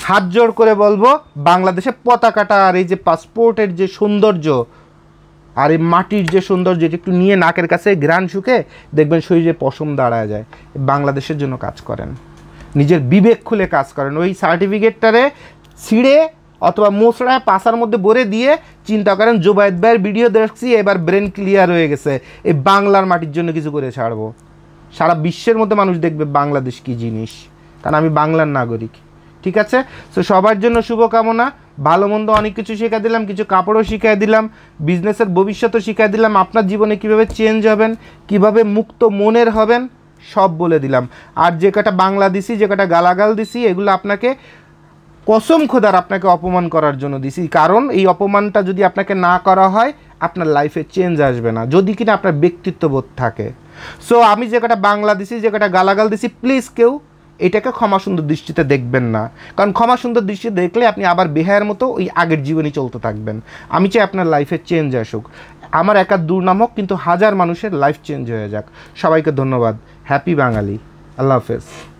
হাত জোড় করে বলবো, বাংলাদেশের পতাকাটা আর এই যে পাসপোর্টের যে সৌন্দর্য আর এই মাটির যে সৌন্দর্য, এটা একটু নিয়ে নাকের কাছে ঘ্রাণ শুকে দেখবেন শরীরে পশম দাঁড়ায় যায়। বাংলাদেশের জন্য কাজ করেন, নিজের বিবেক খুলে কাজ করেন। ওই সার্টিফিকেটটারে ছিঁড়ে অথবা মোসড়ায় পাশার মধ্যে ভরে দিয়ে চিন্তা করেন জুবায়েদ ভাইয়ের ভিডিও দেখছি এবার ব্রেন ক্লিয়ার হয়ে গেছে, এই বাংলার মাটির জন্য কিছু করে ছাড়বো। সারা বিশ্বের মধ্যে মানুষ দেখবে বাংলাদেশ কী জিনিস, কারণ আমি বাংলার নাগরিক। ঠিক আছে, সো সবার জন্য শুভকামনা। ভালো মন্দ অনেক কিছু শিখিয়ে দিলাম, কিছু কাপড়ও শিখিয়ে দিলাম, বিজনেসের ভবিষ্যতও শিখিয়ে দিলাম, আপনার জীবনে কিভাবে চেঞ্জ হবেন, কিভাবে মুক্ত মনের হবেন, সব বলে দিলাম। আর যে কটা বাংলা দিছি, যে কটা গালাগাল দিছি, এগুলো আপনাকে কসম খোদার আপনাকে অপমান করার জন্য দিছি, কারণ এই অপমানটা যদি আপনাকে না করা হয় আপনার লাইফে চেঞ্জ আসবে না, যদি কিনা আপনার ব্যক্তিত্ববোধ থাকে। সো আমি যে কটা বাংলা দিছি, যে কটা গালাগাল দিছি, প্লিজ কেউ এটাকে ক্ষমা সুন্দর দৃষ্টিতে দেখবেন না, কারণ ক্ষমা সুন্দর দৃষ্টিতে দেখলে আপনি আবার বেহায়ের মতো ওই আগের জীবনই চলতে থাকবেন। আমি চাই আপনার লাইফে চেঞ্জ আসুক, আমার একার দুর্নাম হোক, কিন্তু হাজার মানুষের লাইফ চেঞ্জ হয়ে যাক। সবাইকে ধন্যবাদ। হ্যাপি বাঙালি। আল্লাহ হাফেজ।